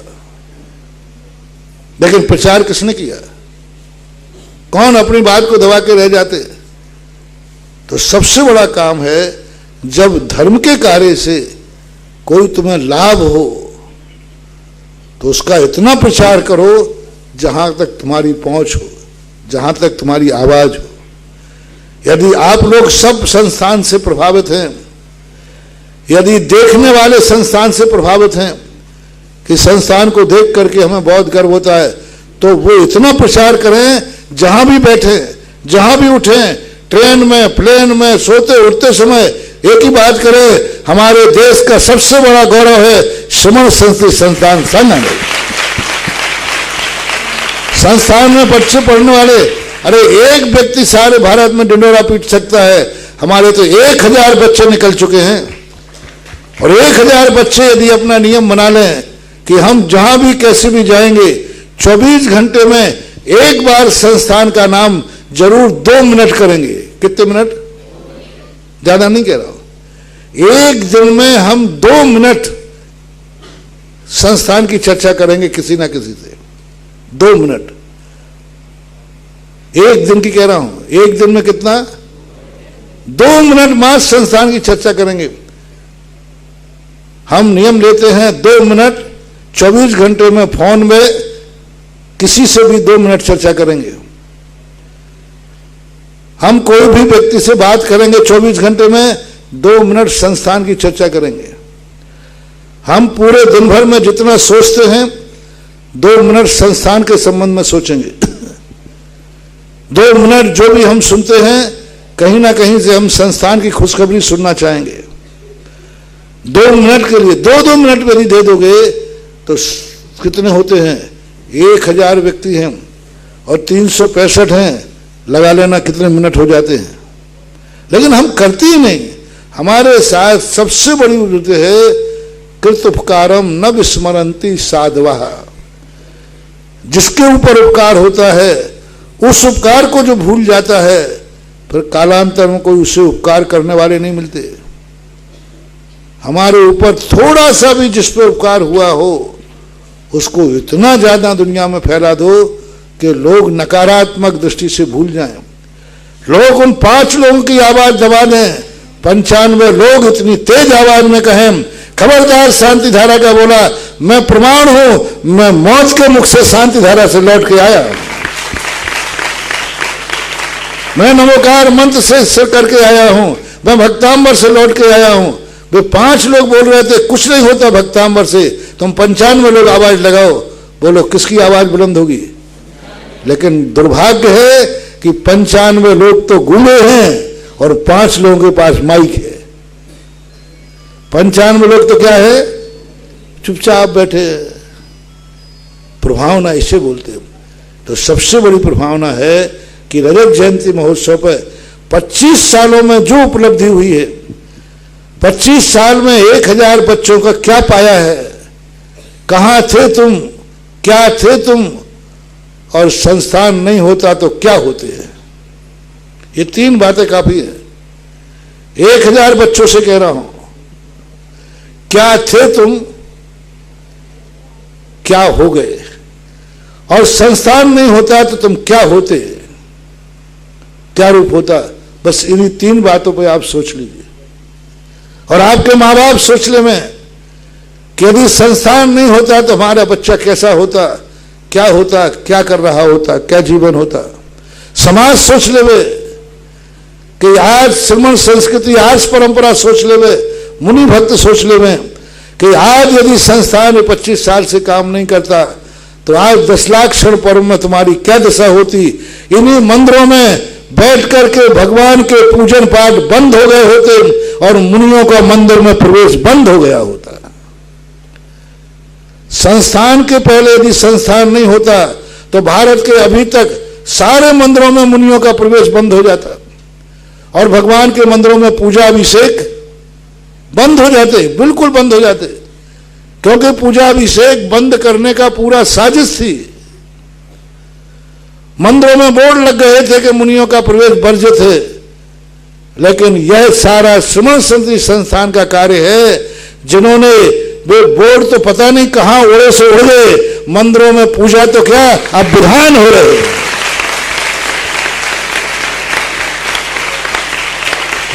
C: लेकिन प्रचार किसने किया? कौन अपनी बात को दबा के रह जाते? तो सबसे बड़ा काम है जब धर्म के कार्य से कोई तुम्हें लाभ हो तो उसका इतना प्रचार करो जहां तक तुम्हारी पहुंच हो, जहां तक तुम्हारी आवाज हो। यदि आप लोग सब संस्थान से प्रभावित हैं, यदि देखने वाले संस्थान से प्रभावित हैं कि संस्थान को देख करके हमें बहुत गर्व होता है, तो वो इतना प्रचार करें जहां भी बैठे, जहां भी उठे, ट्रेन में, प्लेन में, सोते उठते समय एक ही बात करें, हमारे देश का सबसे बड़ा गौरव है श्रमण संस्कृत संस्थान संघ। संस्थान में बच्चे पढ़ने वाले, अरे एक व्यक्ति सारे भारत में ढिंडोरा पीट सकता है, हमारे तो 1000 बच्चे निकल चुके हैं। और 1000 बच्चे यदि अपना नियम बना लें कि हम जहां भी कैसे भी जाएंगे 24 घंटे में एक बार संस्थान का नाम जरूर 2 मिनट करेंगे। कितने मिनट? ज्यादा नहीं कह रहा हूं, एक दिन में हम 2 मिनट संस्थान की चर्चा करेंगे किसी ना किसी से, 2 मिनट। एक दिन की कह रहा हूं, एक दिन में कितना? 2 मिनट मात्र संस्थान की चर्चा करेंगे। हम नियम लेते हैं 2 मिनट, 24 घंटे में फोन में किसी से भी 2 मिनट चर्चा करेंगे। हम कोई भी व्यक्ति से बात करेंगे 24 घंटे में 2 मिनट संस्थान की चर्चा करेंगे। हम पूरे दिन भर में जितना सोचते हैं 2 मिनट संस्थान के संबंध में सोचेंगे। 2 मिनट जो भी हम सुनते हैं कहीं ना कहीं से हम संस्थान की खुशखबरी सुनना चाहेंगे। 2 मिनट के लिए 2-2 मिनट यदि दे दोगे तो कितने होते हैं? 1000 व्यक्ति हैं और 365 हैं, लगा लेना कितने मिनट हो जाते हैं। लेकिन हम करते ही नहीं। हमारे साथ सबसे बड़ी वजह है कृत उपकारम न विस्मरंती साधवा। जिसके ऊपर उपकार होता है उस उपकार को जो भूल जाता है फिर कालांतर में कोई उसे उपकार करने वाले नहीं मिलते। हमारे ऊपर थोड़ा सा भी जिस पर उपकार हुआ हो उसको इतना ज्यादा दुनिया में फैला दो कि लोग नकारात्मक दृष्टि से भूल जाएं। लोग उन 5 लोगों की आवाज दबा दें, 95 लोग इतनी तेज आवाज में कहें खबरदार शांति धारा का बोला, मैं प्रमाण हूं, मैं मौत के मुख से शांति धारा से लौट के आया, मैं नमोकार मंत्र से सिर करके आया हूं, मैं भक्तांबर से लौट के आया हूं। वे 5 लोग बोल रहे थे कुछ नहीं होता भक्तांबर से, तुम 95 लोग आवाज लगाओ, बोलो किसकी आवाज बुलंद होगी? लेकिन दुर्भाग्य है कि 95 लोग तो गूंगे हैं और 5 लोगों के पास माइक है। 95 लोग तो क्या है? चुपचाप बैठे। प्रभावना इसे बोलते हैं। तो सबसे बड़ी प्रभावना है कि रजत जयंती महोत्सव पर 25 सालों में जो उपलब्धि हुई है, 25 साल में 1000 बच्चों का क्या पाया है? कहां थे तुम, क्या थे तुम, और संस्थान नहीं होता तो क्या होते हैं? ये 3 बातें काफी है। 1000 बच्चों से कह रहा हूं, क्या थे तुम, क्या हो गए, और संस्थान नहीं होता तो तुम क्या होते, क्या रूप होता? बस इन्हीं 3 बातों पर आप सोच लीजिए। और आपके माँ बाप सोच ले में कि यदि संस्थान नहीं होता तो हमारा बच्चा कैसा होता, क्या होता, क्या कर रहा होता, क्या जीवन होता। समाज सोच ले कि आज श्रमण संस्कृति, आज परंपरा सोच ले, मुनि भक्त सोच ले कि आज यदि संस्थान 25 साल से काम नहीं करता तो आज 10 लाख क्षण पर्व में तुम्हारी क्या दशा होती। इन्हीं मंदिरों में बैठ करके भगवान के पूजन पाठ बंद हो गए होते और मुनियों का मंदिर में प्रवेश बंद हो गया होता। संस्थान के पहले यदि संस्थान नहीं होता तो भारत के अभी तक सारे मंदिरों में मुनियों का प्रवेश बंद हो जाता और भगवान के मंदिरों में पूजा अभिषेक बंद हो जाते, बिल्कुल बंद हो जाते। क्योंकि पूजा अभिषेक बंद करने का पूरा साजिश थी। मंदिरों में बोर्ड लग गए थे कि मुनियों का प्रवेश वर्जित है, लेकिन यह सारा श्रमण संस्कृति संस्थान का कार्य है। जिन्होंने वे बोर्ड तो पता नहीं कहां उड़े से उड़ गए, मंदिरों में पूजा तो क्या अब विधान हो रहे।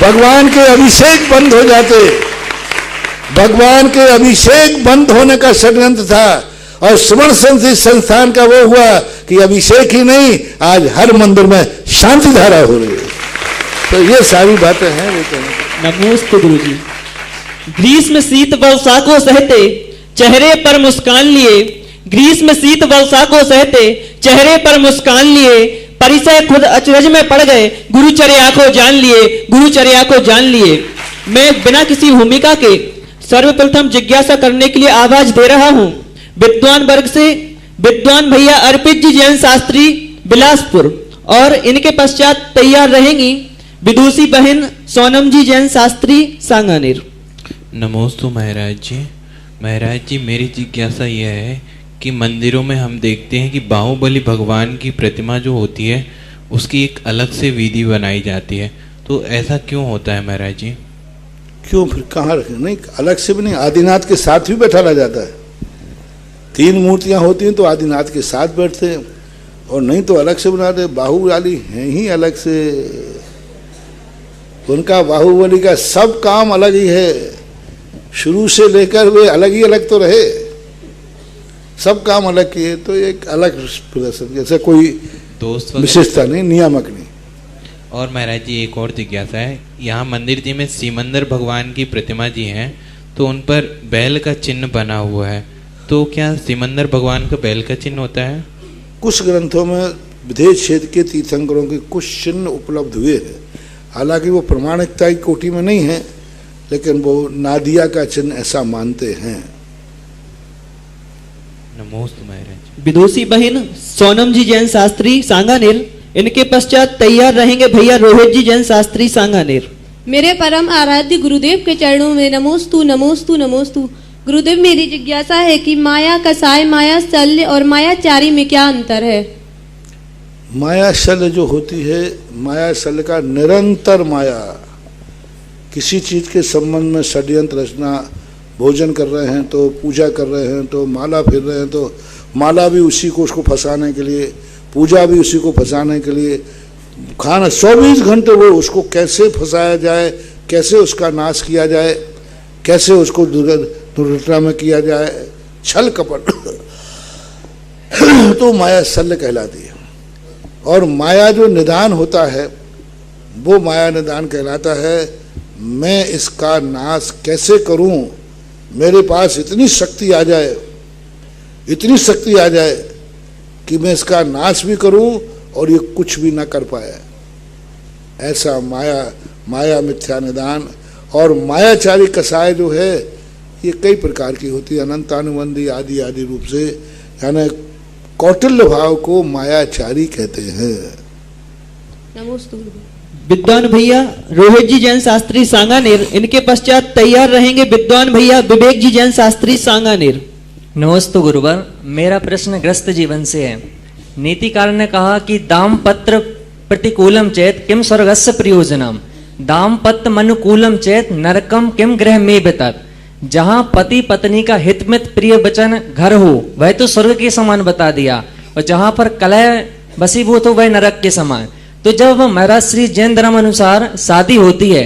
C: भगवान के अभिषेक बंद हो जाते। भगवान के अभिषेक बंद होने का षड्यंत्र था और श्रमण संस्कृति संस्थान का वो हुआ कि अभिषेक ही नहीं, आज हर मंदिर में शांति धारा हो रही है। तो ये सारी बातें हैं। वो तो
E: नमोस्तु गुरु जी। ग्रीष्म शीत वर्षा को सहते चेहरे पर मुस्कान लिए, ग्रीष्म शीत वर्षा को सहते चेहरे पर मुस्कान लिए, परिचय खुद अचरज में पड़ गए, गुरुचर्या को जान लिए, गुरुचर्या को जान लिए। मैं बिना किसी भूमिका के सर्वप्रथम जिज्ञासा करने के लिए आवाज दे रहा हूं। विद्वान वर्ग से विद्वान भैया अर्पित जी जैन शास्त्री बिलासपुर और इनके पश्चात तैयार रहेंगी विदुषी बहन सोनम जी जैन शास्त्री सांगानेर।
F: नमोस्तु महाराज जी। महाराज जी, मेरी जिज्ञासा यह है कि मंदिरों में हम देखते हैं कि बाहुबली भगवान की प्रतिमा जो होती है उसकी एक अलग से विधि बनाई जाती है, तो ऐसा क्यों होता है महाराज जी?
C: क्यों फिर कहाँ रखे? नहीं, अलग से भी नहीं, आदिनाथ के साथ भी बैठा रह जाता है। 3 मूर्तियां होती हैं तो आदिनाथ के साथ बैठते हैं और नहीं तो अलग से बना दे। बाहुबली हैं ही अलग से, उनका बाहुबली का सब काम अलग ही है, शुरू से लेकर वे अलग ही अलग तो रहे, सब काम अलग किए, तो एक अलग प्रदर्शन, जैसे कोई
F: दोस्त
C: विशेषता नहीं, नियामक नहीं।
F: और महाराज जी एक और जिज्ञासा है, यहाँ मंदिर जी में सिमंदर भगवान की प्रतिमा जी हैं, तो उन पर बैल का चिन्ह बना हुआ है, तो क्या सिमंदर भगवान का बैल का चिन्ह होता है?
C: कुछ ग्रंथों में विदेश क्षेत्र के तीर्थंकरों के कुछ चिन्ह उपलब्ध हुए हैं, हालांकि वो प्रमाणिकता की कोटि में नहीं है, लेकिन वो नादिया का चिन्ह ऐसा मानते हैं।
F: नमोस्तु महाराज।
E: विदुषी बहन सोनम जी जैन शास्त्री सांगानेर, इनके पश्चात तैयार रहेंगे भैया रोहित जी जैन शास्त्री सांगानेर।
G: मेरे परम आराध्य गुरुदेव के चरणों में नमोस्तु नमोस्तु नमोस्तु। गुरुदेव, मेरी जिज्ञासा है कि माया कसाय, माया शल्य और मायाचारी में क्या अंतर है?
C: माया शल्य जो होती है, माया शल्य का निरंतर माया, किसी चीज के संबंध में षड्यंत्र रचना, भोजन कर रहे हैं तो पूजा कर रहे हैं तो माला फिर रहे हैं तो माला भी उसी को, उसको फंसाने के लिए, पूजा भी उसी को फंसाने के लिए, खाना 24 घंटे वो उसको कैसे फंसाया जाए, कैसे उसका नाश किया जाए, कैसे उसको दुर्घटना में किया जाए, छल कपट तो माया शल्य कहलाती है। और माया जो निदान होता है वो माया निदान कहलाता है। मैं इसका नाश कैसे करूं, मेरे पास इतनी शक्ति आ जाए, इतनी शक्ति आ जाए कि मैं इसका नाश भी करूं और ये कुछ भी ना कर पाए, ऐसा माया मिथ्या निदान। और मायाचारी कसाय जो है ये कई प्रकार की होती है, अनंतानुबंधी आदि आदि रूप से, यानी कौटिल्य भाव को मायाचारी कहते हैं।
G: नमोस्तु।
E: विद्वान भैया रोहित जी जैन शास्त्री सांगानेर, इनके पश्चात तैयार रहेंगे विद्वान भैया विवेक जी जैन शास्त्री सांगानेर।
H: नमस्ते गुरुवर, मेरा प्रश्न ग्रस्त जीवन से है। नीतिकार ने कहा कि दाम्पत्य प्रतिकूलम चेत किम स्वर्गस्य प्रयोजनम, दाम्पत्य मनुकूलम चेत नरकम किम गृह में बतत। जहां पति पत्नी का हितमित प्रिय वचन घर हो वह तो स्वर्ग के समान बता दिया, और जहां पर कलह बसीभूत हो वह नरक के समान। तो जब महाराज श्री जैन धर्म अनुसार शादी होती है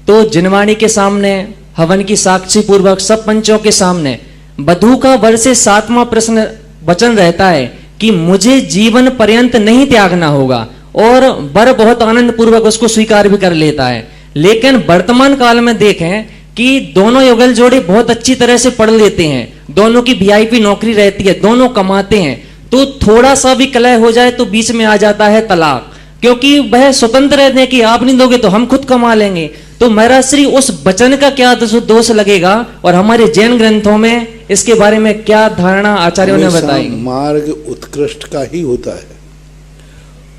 H: तो जिनवाणी के सामने, हवन की साक्षी पूर्वक सब पंचों के सामने वधू का वर से 7वां प्रश्न वचन रहता है कि मुझे जीवन पर्यंत नहीं त्यागना होगा, और वर बहुत आनंद पूर्वक उसको स्वीकार भी कर लेता है। लेकिन वर्तमान काल में देखें कि दोनों युगल जोड़े बहुत अच्छी तरह से पढ़ लेते हैं, दोनों की वीआईपी नौकरी रहती है, दोनों कमाते हैं, तो थोड़ा सा भी कलह हो जाए तो बीच में आ जाता है तलाक, क्योंकि वह स्वतंत्र रहते हैं कि आप नहीं दोगे तो हम खुद कमा लेंगे। तो महाराज श्री उस वचन का क्या दोष लगेगा, और हमारे जैन ग्रंथों में इसके बारे में क्या धारणा आचार्यों ने बताई?
C: मार्ग उत्कृष्ट का ही होता है,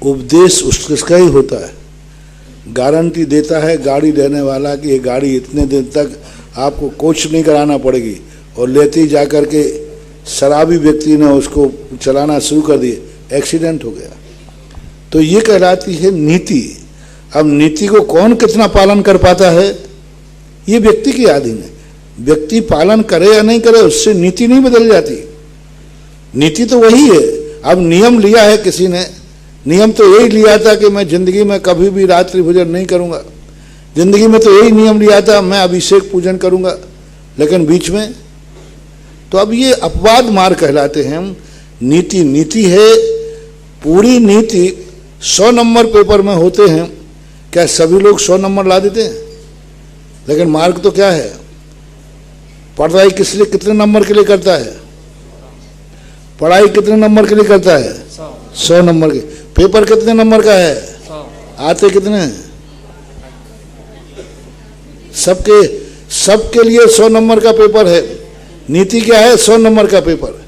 C: उपदेश उत्कृष्ट का ही होता है। गारंटी देता है गाड़ी लेने वाला कि ये गाड़ी इतने दिन तक आपको कुछ नहीं कराना पड़ेगी, और लेते जाकर के शराबी व्यक्ति ने उसको चलाना शुरू कर दिए, एक्सीडेंट हो गया। तो ये कहलाती है नीति। अब नीति को कौन कितना पालन कर पाता है ये व्यक्ति के अधीन है। व्यक्ति पालन करे या नहीं करे उससे नीति नहीं बदल जाती। नीति तो वही है। अब नियम लिया है किसी ने, नियम तो यही लिया था कि मैं जिंदगी में कभी भी रात्रि भोजन नहीं करूंगा, जिंदगी में तो यही नियम लिया था मैं अभिषेक पूजन करूंगा, लेकिन बीच में तो अब ये अपवाद मार्ग कहलाते हैं। नीति नीति है, पूरी नीति 100 नंबर पेपर में होते हैं। क्या सभी लोग 100 नंबर ला देते हैं? लेकिन मार्ग तो क्या है? पढ़ाई किस लिए, कितने नंबर के लिए करता है? पढ़ाई कितने नंबर के लिए करता है? 100 नंबर के। पेपर कितने नंबर का है? आते कितने हैं? सबके लिए 100 नंबर का पेपर है। नीति क्या है? 100 नंबर का पेपर।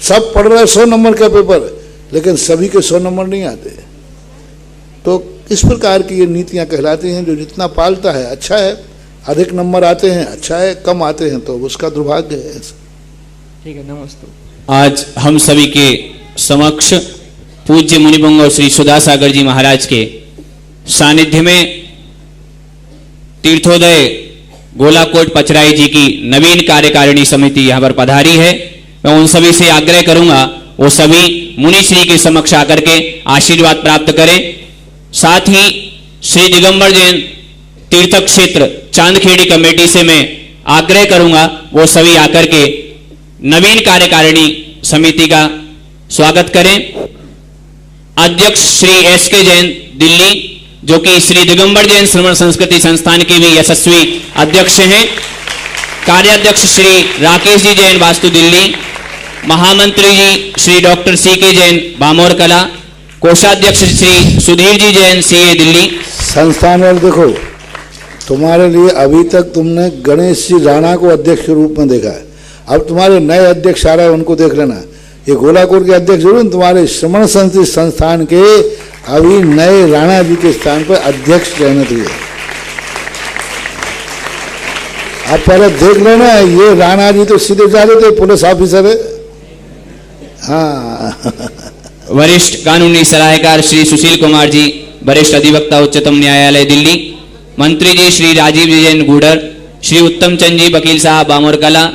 C: सब पढ़ रहे 100 नंबर का पेपर, लेकिन सभी के 100 नंबर नहीं आते। तो इस प्रकार की ये नीतियां कहलाती हैं। जो जितना पालता है अच्छा है, अधिक नंबर आते हैं अच्छा है, कम आते हैं तो उसका दुर्भाग्य है।
H: ठीक है, नमस्ते।
I: आज हम सभी के समक्ष पूज्य मुनिपुंग और श्री सुधासागर जी महाराज के सानिध्य में तीर्थोदय गोलाकोट पचराई जी की नवीन कार्यकारिणी समिति यहाँ पर पधारी है। मैं उन सभी से आग्रह करूंगा वो सभी मुनि श्री के समक्ष आकर के आशीर्वाद प्राप्त करें। साथ ही श्री दिगंबर जैन तीर्थ क्षेत्र चांदखेड़ी कमेटी से मैं आग्रह करूंगा वो सभी आकर के नवीन कार्यकारिणी समिति का स्वागत करें। अध्यक्ष श्री एस.के. जैन दिल्ली, जो कि श्री दिगंबर जैन श्रवण संस्कृति संस्थान के भी यशस्वी अध्यक्ष हैं। कार्याध्यक्ष श्री राकेश जी जैन वास्तु दिल्ली, महामंत्री जी श्री डॉक्टर सी.के. जैन बामोर कला, कोषाध्यक्ष श्री सुधीर जी जैन सीए दिल्ली।
C: संस्थान वाले देखो, तुम्हारे लिए अभी तक तुमने गणेश जी राणा को अध्यक्ष के रूप में देखा है, अब तुम्हारे नए अध्यक्ष आ रहे हैं, उनको देख लेना। ये गोलाकोट के अध्यक्ष जरूर, तुम्हारे श्रवण संस्कृति संस्थान के अभी नए राणा जी के स्थान पर अध्यक्ष चयनित हुए। आप पहले देख लेना, ये राणा जी तो सीधे जा रहे थे, पुलिस ऑफिसर है। हाँ।
I: वरिष्ठ कानूनी सलाहकार श्री सुशील कुमार जी, वरिष्ठ अधिवक्ता उच्चतम न्यायालय दिल्ली। मंत्री जी श्री राजीव जी जैन गूडर, श्री उत्तम चंद जी वकील साहब बामोर कला,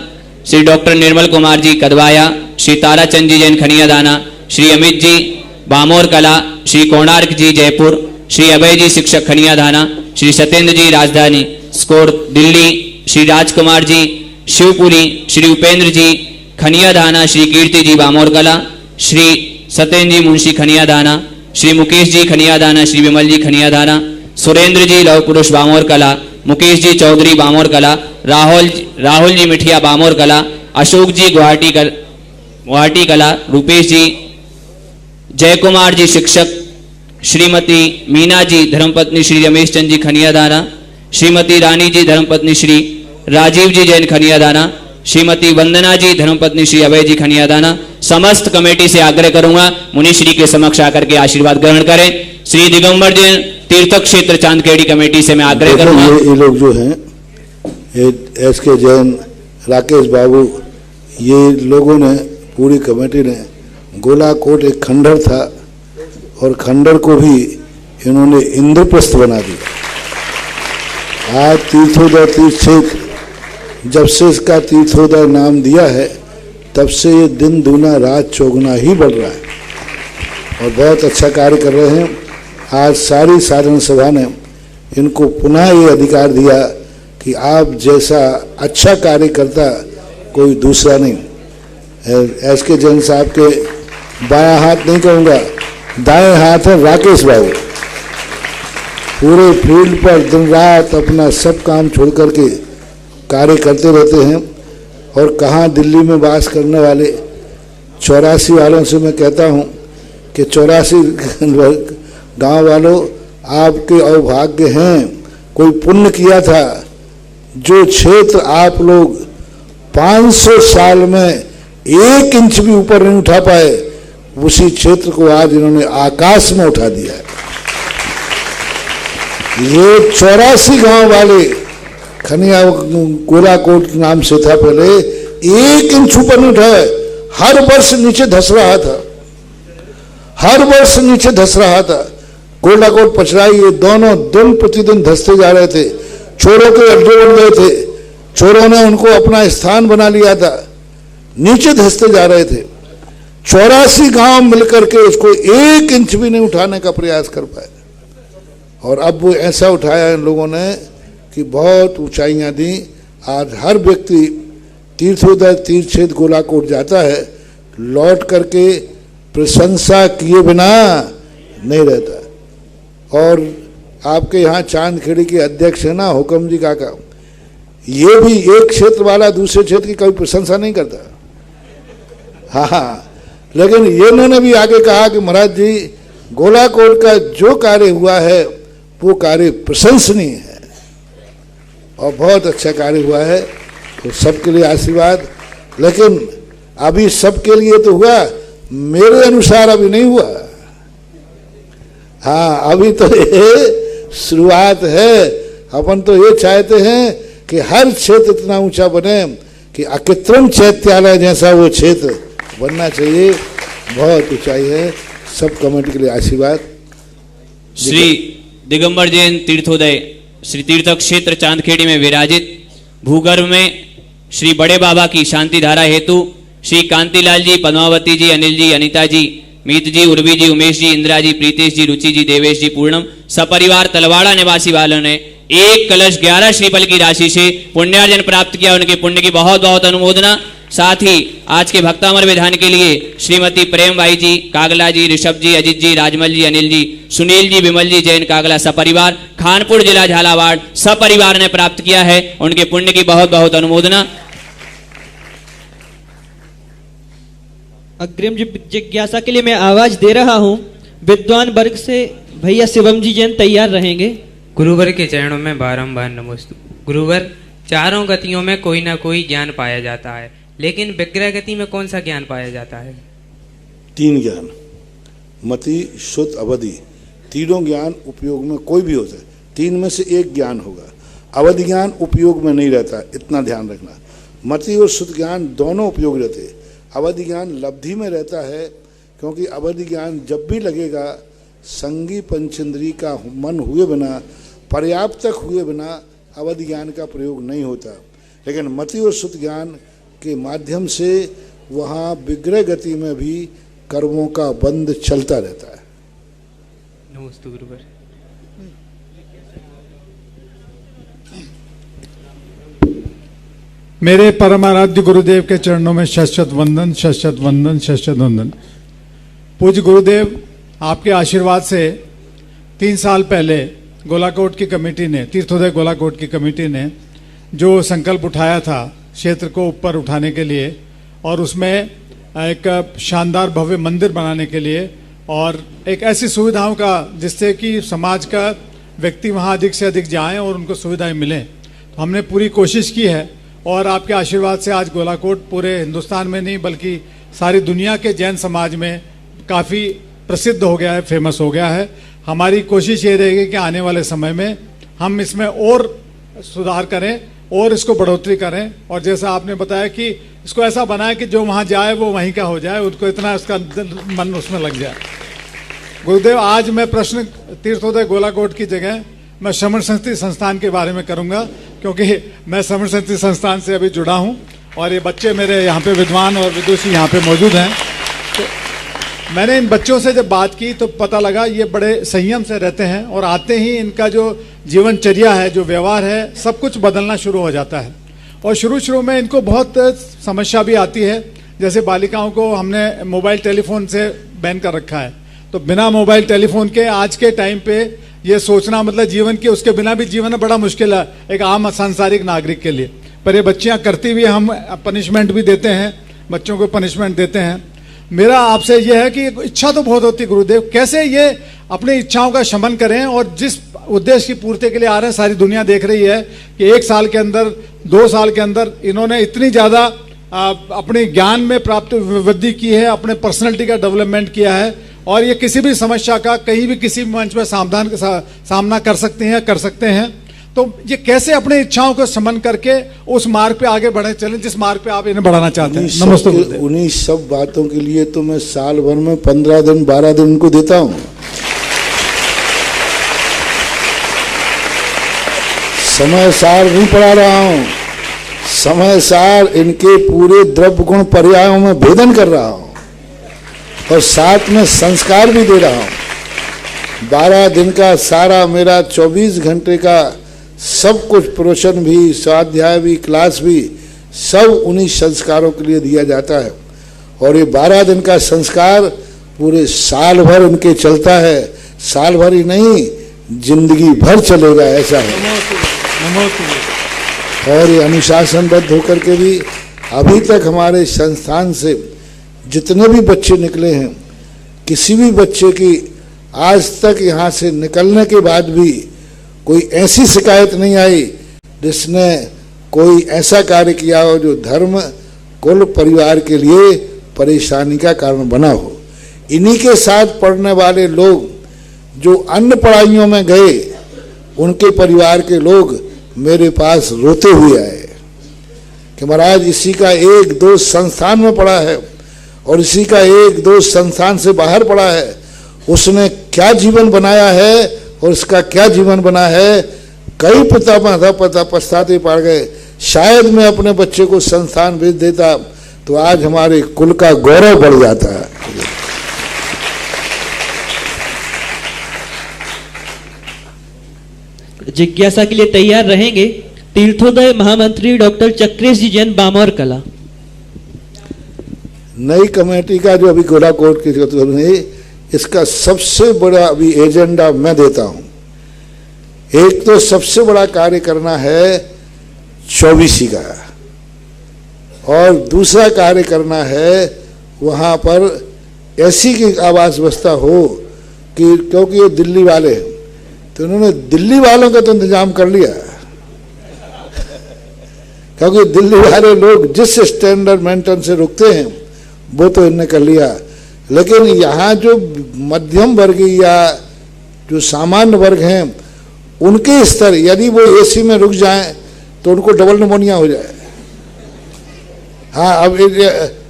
I: श्री डॉक्टर निर्मल कुमार जी कदवाया, श्री ताराचंद जी जैन खनिया दाना, श्री अमित जी बामोर कला, श्री कोणार्क जी जयपुर, श्री अभय जी शिक्षक खनिया दाना, श्री सत्येंद्र जी राजधानी स्कोर दिल्ली, श्री राजकुमार जी शिवपुरी, श्री उपेंद्र जी खनिया दाना, श्री कीर्ति जी बामोर कला, श्री सत्येंद्र जी मुंशी खनिया दाना, श्री मुकेश जी खनिया दाना, श्री विमल जी खनिया दाना, सुरेंद्र जी लव पुरुष बामोर कला, मुकेश जी चौधरी बामोर कला, राहुल जी मिठिया बामोर कला, अशोक जी गुवाहाटी कला, रूपेश जी, जय कुमार जी शिक्षक, श्रीमती मीना जी धर्मपत्नी श्री रमेश चंद जी खनिया दाना, श्रीमती रानी जी धर्मपत्नी श्री राजीव जी जैन खनिया दाना, श्रीमती वंदना जी धर्मपत्नी श्री अभय जी खनिया दाना। समस्त कमेटी से आग्रह करूंगा मुनि श्री के समक्ष आकर के आशीर्वाद ग्रहण करें। श्री दिगंबर जैन तीर्थ क्षेत्र चांदखेड़ी कमेटी से मैं आग्रह करूंगा।
C: ये लोग जो हैं, एस.के. जैन, राकेश बाबू, ये लोगों ने, पूरी कमेटी ने, गोलाकोट एक खंडर था और खंडर को भी इन्होंने इंद्रप्रस्थ बना दिया। आज तीर्थोदय तीर्थ क्षेत्र जब से इसका तीर्थोदय नाम दिया है, तब से ये दिन दूना रात चौगुना ही बढ़ रहा है और बहुत अच्छा कार्य कर रहे हैं। आज सारी साधारण सभा ने इनको पुनः ये अधिकार दिया कि आप जैसा अच्छा कार्य करता कोई दूसरा नहीं। एस.के. जैन साहब के बायां हाथ नहीं कहूँगा, दाएं हाथ है राकेश बाबू। पूरे फील्ड पर दिन रात अपना सब काम छोड़ करके कार्य करते रहते हैं। और कहाँ दिल्ली में वास करने वाले 84 वालों से मैं कहता हूँ कि 84 गांव वालों, आपके अभाग्य हैं, कोई पुण्य किया था। जो क्षेत्र आप लोग 500 साल में 1 इंच भी ऊपर नहीं उठा पाए, उसी क्षेत्र को आज इन्होंने आकाश में उठा दिया है। ये 84 गांव वाले, खनिया गोलाकोट नाम से था पहले, 1 इंच ऊपर नहीं उठाया, हर वर्ष नीचे धस रहा था, हर वर्ष नीचे धस रहा था। गोलाकोट पचराई, ये दोनों दिन प्रतिदिन धसते जा रहे थे। चोरों के अड्डे बन गए थे, चोरों ने उनको अपना स्थान बना लिया था, नीचे धसते जा रहे थे। 84 गांव मिलकर के उसको 1 इंच भी नहीं उठाने का प्रयास कर पाए। और अब वो ऐसा उठाया इन लोगों ने कि बहुत ऊंचाइयां दी। आज हर व्यक्ति तीर्थोदय तीर्थ क्षेत्र गोलाकोट जाता है, लौट करके प्रशंसा किए बिना नहीं रहता। और आपके यहाँ चांदखेड़ी के अध्यक्ष है ना हुक्म जी काका, ये भी एक क्षेत्र वाला दूसरे क्षेत्र की कभी प्रशंसा नहीं करता। हाँ, लेकिन ये इन्होंने भी आगे कहा कि महाराज जी, गोलाकोट का जो कार्य हुआ है वो कार्य प्रशंसनीय है और बहुत अच्छा कार्य हुआ है, तो सबके लिए आशीर्वाद। लेकिन अभी सबके लिए तो हुआ, मेरे अनुसार अभी नहीं हुआ। हाँ, अभी तो ये शुरुआत है। अपन तो ये चाहते हैं कि हर क्षेत्र इतना ऊंचा बने कि अकृत्रिम चैत्यालय जैसा वो क्षेत्र बनना चाहिए। बहुत ऊंचाई है। सब कमेटी के लिए आशीर्वाद।
I: श्री दिगंबर जैन तीर्थोदय श्री तीर्थ क्षेत्र चांदखेड़ी में विराजित भूगर्भ में श्री बड़े बाबा की शांति धारा हेतु श्री कांतिलाल जी, पद्मावती जी, अनिल जी, अनीता जी, मीत जी, उर्वी जी, उमेश जी, इंदिरा जी, प्रीतेश जी, रुचि जी, देवेश जी, पूर्णम सपरिवार तलवाड़ा निवासी वालों ने 1 कलश 11 श्रीफल की राशि से पुण्यार्जन प्राप्त किया। उनके पुण्य की बहुत बहुत अनुमोदना। साथ ही आज के भक्तामर विधान के लिए श्रीमती प्रेम भाई जी, कागला जी, ऋषभ जी, अजित जी, राजमल जी, अनिल जी, सुनील जी, विमल जी, जैन कागला सपरिवार खानपुर जिला झालावाड़ सपरिवार ने प्राप्त किया है। उनके पुण्य की बहुत बहुत अनुमोदना।
E: अग्रिम जिज्ञासा के लिए मैं आवाज दे रहा हूँ। विद्वान वर्ग से भैया शिवम जी जैन तैयार रहेंगे।
J: गुरुवर के चरणों में बारंबार नमोस्तु। गुरुवर, चारों गतियों में कोई ना कोई ज्ञान पाया जाता है, लेकिन विग्रह गति में कौन सा ज्ञान पाया जाता है?
C: 3 ज्ञान, मति, शुद्ध, अवधि। तीनों ज्ञान उपयोग में कोई भी होता है, 3 में से 1 ज्ञान होगा। अवधि ज्ञान उपयोग में नहीं रहता, इतना ध्यान रखना। मति और शुद्ध ज्ञान दोनों उपयोग रहते हैं। अवधि ज्ञान लब्धि में रहता है, क्योंकि अवधि ज्ञान जब भी लगेगा संगी पंचेंद्री का मन हुए बिना, पर्याप्त तक हुए बिना अवधि ज्ञान का प्रयोग नहीं होता। लेकिन मति और शुद्ध ज्ञान के माध्यम से वहाँ विग्रह गति में भी कर्मों का बंध चलता रहता है।
J: नमोस्तु गुरुवर।
K: मेरे परमाराध्य गुरुदेव के चरणों में शत वंदन, शत वंदन, शत वंदन। पूज्य गुरुदेव, आपके आशीर्वाद से 3 साल पहले गोलाकोट की कमेटी ने, तीर्थोदय गोलाकोट की कमेटी ने जो संकल्प उठाया था क्षेत्र को ऊपर उठाने के लिए, और उसमें एक शानदार भव्य मंदिर बनाने के लिए और एक ऐसी सुविधाओं का जिससे कि समाज का व्यक्ति वहाँ अधिक से अधिक जाएं और उनको सुविधाएं मिलें, तो हमने पूरी कोशिश की है। और आपके आशीर्वाद से आज गोलाकोट पूरे हिंदुस्तान में नहीं बल्कि सारी दुनिया के जैन समाज में काफ़ी प्रसिद्ध हो गया है, फेमस हो गया है। हमारी कोशिश ये रहेगी कि आने वाले समय में हम इसमें और सुधार करें और इसको बढ़ोतरी करें, और जैसा आपने बताया कि इसको ऐसा बनाए कि जो वहाँ जाए वो वहीं का हो जाए, उनको इतना उसका मन उसमें लग जाए। गुरुदेव, आज मैं प्रश्न तीर्थोदय गोलाकोट की जगह मैं श्रमण संस्कृति संस्थान के बारे में करूंगा, क्योंकि मैं श्रमण संस्कृति संस्थान से अभी जुड़ा हूं और ये बच्चे मेरे यहाँ पे विद्वान और विदुषी यहाँ पे मौजूद हैं। तो मैंने इन बच्चों से जब बात की तो पता लगा ये बड़े संयम से रहते हैं, और आते ही इनका जो जीवनचर्या है, जो व्यवहार है, सब कुछ बदलना शुरू हो जाता है। और शुरू में इनको बहुत समस्या भी आती है। जैसे बालिकाओं को हमने मोबाइल टेलीफोन से बैन कर रखा है, तो बिना मोबाइल टेलीफोन के आज के टाइम पे ये सोचना, मतलब जीवन के उसके बिना भी जीवन बड़ा मुश्किल है एक आम सांसारिक नागरिक के लिए। पर ये बच्चियां करती हुई हम पनिशमेंट भी देते हैं, बच्चों को पनिशमेंट देते हैं। मेरा आपसे यह है कि इच्छा तो बहुत होती है गुरुदेव, कैसे ये अपनी इच्छाओं का शमन करें, और जिस उद्देश्य की पूर्ति के लिए आ रहे हैं, सारी दुनिया देख रही है कि 1 साल के अंदर, 2 साल के अंदर इन्होंने इतनी ज़्यादा अपने ज्ञान में प्राप्त वृद्धि की है, अपने पर्सनैलिटी का डेवलपमेंट किया है, और ये किसी भी समस्या का कहीं भी किसी भी मंच में सामना कर सकते हैं, कर सकते हैं। तो ये कैसे अपने इच्छाओं को समन करके उस मार्ग पे आगे बढ़े चलें जिस मार्ग पे आप इन्हें बढ़ाना चाहते हैं। नमस्ते।
C: उन्हीं सब बातों के लिए तो मैं साल भर में 15 दिन 12 दिन उनको देता हूँ। समय सार नहीं पढ़ा रहा हूँ, समय सार इनके पूरे द्रव्य गुण पर्यायों में भेदन कर रहा हूँ और साथ में संस्कार भी दे रहा हूँ। 12 दिन का सारा मेरा 24 घंटे का सब कुछ प्रवचन भी, स्वाध्याय भी, क्लास भी, सब उन्हीं संस्कारों के लिए दिया जाता है। और ये 12 दिन का संस्कार पूरे साल भर उनके चलता है। साल भर ही नहीं, जिंदगी भर चलेगा, ऐसा है। और ये अनुशासनबद्ध होकर के भी अभी तक हमारे संस्थान से जितने भी बच्चे निकले हैं, किसी भी बच्चे की आज तक यहाँ से निकलने के बाद भी कोई ऐसी शिकायत नहीं आई जिसने कोई ऐसा कार्य किया हो जो धर्म, कुल, परिवार के लिए परेशानी का कारण बना हो। इन्हीं के साथ पढ़ने वाले लोग जो अन्य पढ़ाइयों में गए, उनके परिवार के लोग मेरे पास रोते हुए आए कि महाराज इसी का 1-2 संस्थान में पढ़ा है और इसी का 1-2 संस्थान से बाहर पढ़ा है, उसने क्या जीवन बनाया है और उसका क्या जीवन बना है। कई पता पछताते पड़ गए। शायद मैं अपने बच्चे को संस्थान भेज देता तो आज हमारे कुल का गौरव बढ़ जाता है।
E: जिज्ञासा के लिए तैयार रहेंगे तीर्थोदय महामंत्री डॉक्टर चक्रेश जी जैन बामोर कला।
C: नई कमेटी का जो अभी गोलाकोट की इसका सबसे बड़ा अभी एजेंडा मैं देता हूं। एक तो सबसे बड़ा कार्य करना है 24 का, और दूसरा कार्य करना है वहां पर ऐसी की आवास व्यवस्था हो कि, क्योंकि ये दिल्ली वाले हैं तो उन्होंने दिल्ली वालों का तो इंतजाम कर लिया, क्योंकि दिल्ली वाले लोग जिस स्टैंडर्ड मेंटेन से रुकते हैं वो तो इनने कर लिया। लेकिन यहाँ जो मध्यम वर्ग या जो सामान्य वर्ग हैं उनके स्तर यदि वो एसी में रुक जाएं तो उनको डबल निमोनिया हो जाए। हाँ, अब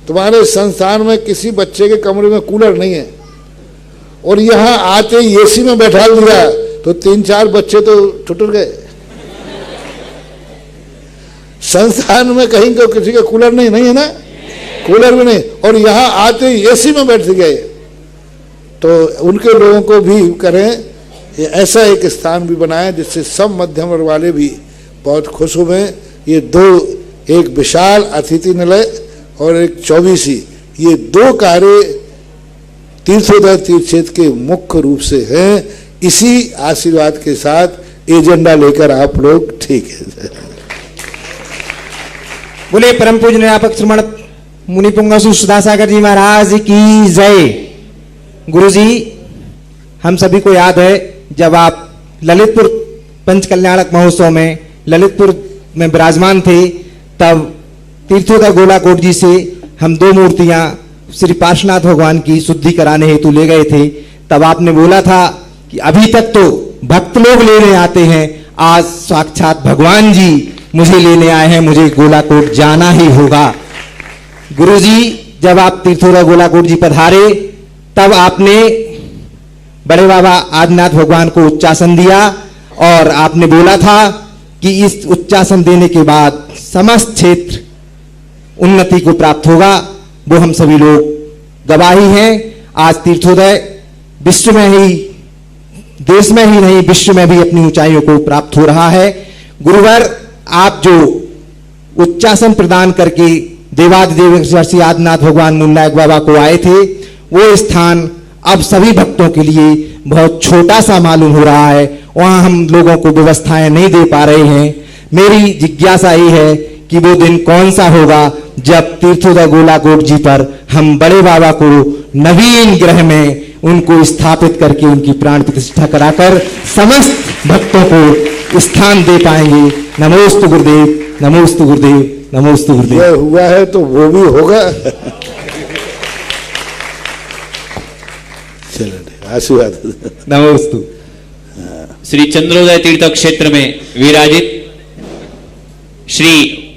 C: तुम्हारे संस्थान में किसी बच्चे के कमरे में कूलर नहीं है और यहाँ आते ही एसी में बैठा दिया तो 3-4 बच्चे तो टुट गए। संस्थान में कहीं को किसी का कूलर नहीं है ना, कूलर भी नहीं, और यहाँ आते ही एसी में बैठ गए। तो उनके लोगों को भी करें, ऐसा एक स्थान भी बनाएं जिससे सब मध्यम वर्ग वाले भी बहुत खुश हुए। ये दो, एक विशाल अतिथि निलय और एक 24, ये 2 कार्य तीर्थोदय तीर्थ क्षेत्र के मुख्य रूप से हैं। इसी आशीर्वाद के साथ एजेंडा लेकर आप लोग ठीक है।
L: बोले परम पूज्य निरापक श्रमण मुनि पुंगव श्री सुधासागर जी महाराज की जय। गुरुजी, हम सभी को याद है जब आप ललितपुर पंच कल्याणक महोत्सव में ललितपुर में विराजमान थे, तब तीर्थोदय गोलाकोट जी से हम 2 मूर्तियां श्री पार्श्वनाथ भगवान की शुद्धि कराने हेतु ले गए थे। तब आपने बोला था कि अभी तक तो भक्त लोग लेने आते हैं, आज साक्षात भगवान जी मुझे लेने आए हैं, मुझे गोलाकोट जाना ही होगा। गुरुजी, जब आप तीर्थोदय गोलाकोट जी पधारे तब आपने बड़े बाबा आदिनाथ भगवान को उच्चासन दिया और आपने बोला था कि इस उच्चासन देने के बाद समस्त क्षेत्र उन्नति को प्राप्त होगा। वो हम सभी लोग गवाही हैं। आज तीर्थोदय विश्व में ही, देश में ही नहीं विश्व में भी अपनी ऊंचाइयों को प्राप्त हो रहा है। गुरुवर, आप जो उच्चासन प्रदान करके देवादिदेव श्री आदिनाथ भगवान मुंडायक बाबा को आए थे, वो स्थान अब सभी भक्तों के लिए बहुत छोटा सा मालूम हो रहा है। वहां हम लोगों को व्यवस्थाएं नहीं दे पा रहे हैं। मेरी जिज्ञासा ये है कि वो दिन कौन सा होगा जब तीर्थोदय गोलाकोट जी पर हम बड़े बाबा को नवीन ग्रह में उनको स्थापित करके उनकी प्राण प्रतिष्ठा कराकर समस्त भक्तों को स्थान दे पाएंगे। नमोस्तु गुरुदेव, नमोस्तु गुरुदेव, नमोस्तु गुरुदेव।
C: यह हुआ है तो वो भी होगा। चलो आशीर्वाद।
I: नमोस्तु। श्री चंद्रोदय तीर्थ क्षेत्र में विराजित श्री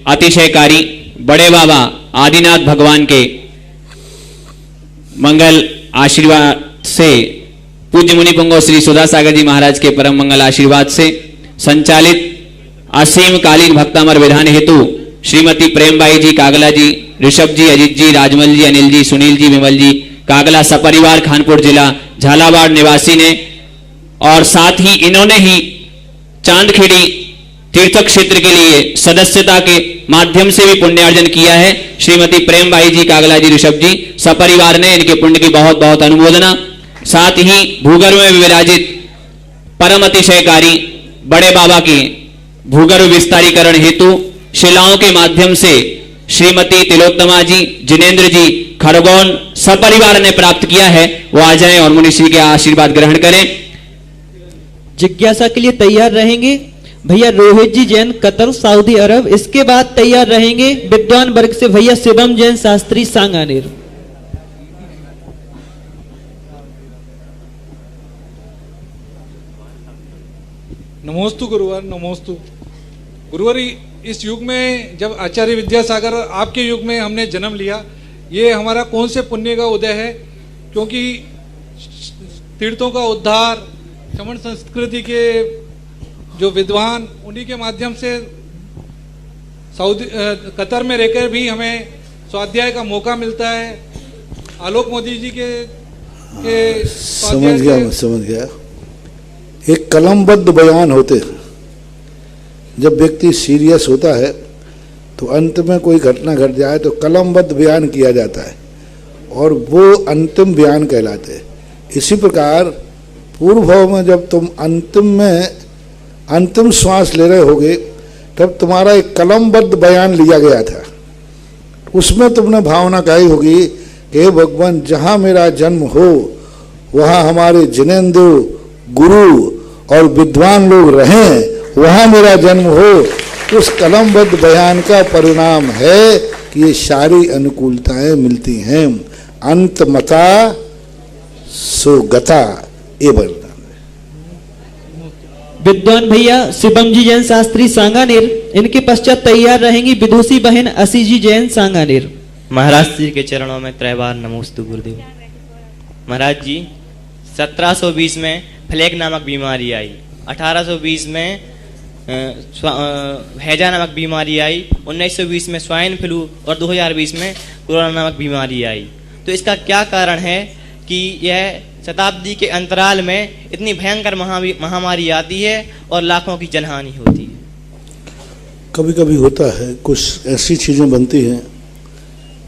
I: अतिशयकारी बड़े बाबा आदिनाथ भगवान के मंगल आशीर्वाद से, पूज्य मुनि पुंगव श्री सुधासागर जी महाराज के परम मंगल आशीर्वाद से संचालित असीम कालीन भक्तामर विधान हेतु श्रीमती प्रेमबाई जी कागला जी, ऋषभ जी, अजित जी, राजमल जी, अनिल जी, सुनील जी, विमल जी कागला सपरिवार खानपुर जिला झालावाड़ निवासी ने, और साथ ही इन्होंने ही चांदखेड़ी तीर्थ क्षेत्र के लिए सदस्यता के माध्यम से भी पुण्यार्जन किया है। श्रीमती प्रेमबाई जी कागला जी, ऋषभ जी सपरिवार ने इनके पुण्य की बहुत बहुत अनुमोदना। साथ ही भूगर्भ में विराजित परम अतिशयकारी बड़े बाबा के भूगर्भ विस्तारीकरण हेतु शिलाओं के माध्यम से श्रीमती तिलोत्तमा जी, जिनेन्द्र जी खरगोन सपरिवार ने प्राप्त किया है। वो आ जाएं और मुनिश्री के आशीर्वाद ग्रहण करें।
E: जिज्ञासा के लिए तैयार रहेंगे भैया रोहित जी जैन, कतर सऊदी अरब। इसके बाद तैयार रहेंगे विद्वान वर्ग से भैया शिवम जैन शास्त्री, सांगानेर।
M: नमोस्तु गुरुवर, नमोस्तु गुरुवर। इस युग में जब आचार्य विद्यासागर आपके युग में हमने जन्म लिया, ये हमारा कौन से पुण्य का उदय है, क्योंकि तीर्थों का उद्धार, चमन संस्कृति के जो विद्वान, उन्हीं के माध्यम से सऊदी कतर में रहकर भी हमें स्वाध्याय का मौका मिलता है, आलोक मोदी जी के
C: समझ गया, मैं समझ गया। एक कलमबद्ध बयान होते हैं। जब व्यक्ति सीरियस होता है तो अंत में कोई घटना घट जाए तो कलमबद्ध बयान किया जाता है और वो अंतिम बयान कहलाते हैं। इसी प्रकार पूर्व भाव में जब तुम अंतिम श्वास ले रहे होगे तब तुम्हारा एक कलमबद्ध बयान लिया गया था। उसमें तुमने भावना कही होगी कि हे भगवान, जहाँ मेरा जन्म हो वहाँ हमारे जिनेंद्र गुरु और विद्वान लोग रहें, वहाँ मेरा जन्म हो। उस कलमबद्ध बयान का परिणाम है कि ये सारी अनुकूलताएं मिलती हैं। अंतमता सुगता ये वरदान।
E: विद्वान भैया शिवम जी जैन शास्त्री सांगानेर, इनके पश्चात तैयार रहेंगी विदुषी बहन असी जी जैन सांगानेर।
N: महाराज जी के चरणों में त्रैबार नमोस्तु गुरुदेव। महाराज जी 1720 में प्लेग नामक बीमारी आई, 1820 में हैजा नामक बीमारी आई, 1920 में स्वाइन फ्लू और 2020 में कोरोना नामक बीमारी आई। तो इसका क्या कारण है कि यह शताब्दी के अंतराल में इतनी भयंकर महामारी आती है और लाखों की जनहानि होती है?
C: कभी कभी होता है, कुछ ऐसी चीज़ें बनती हैं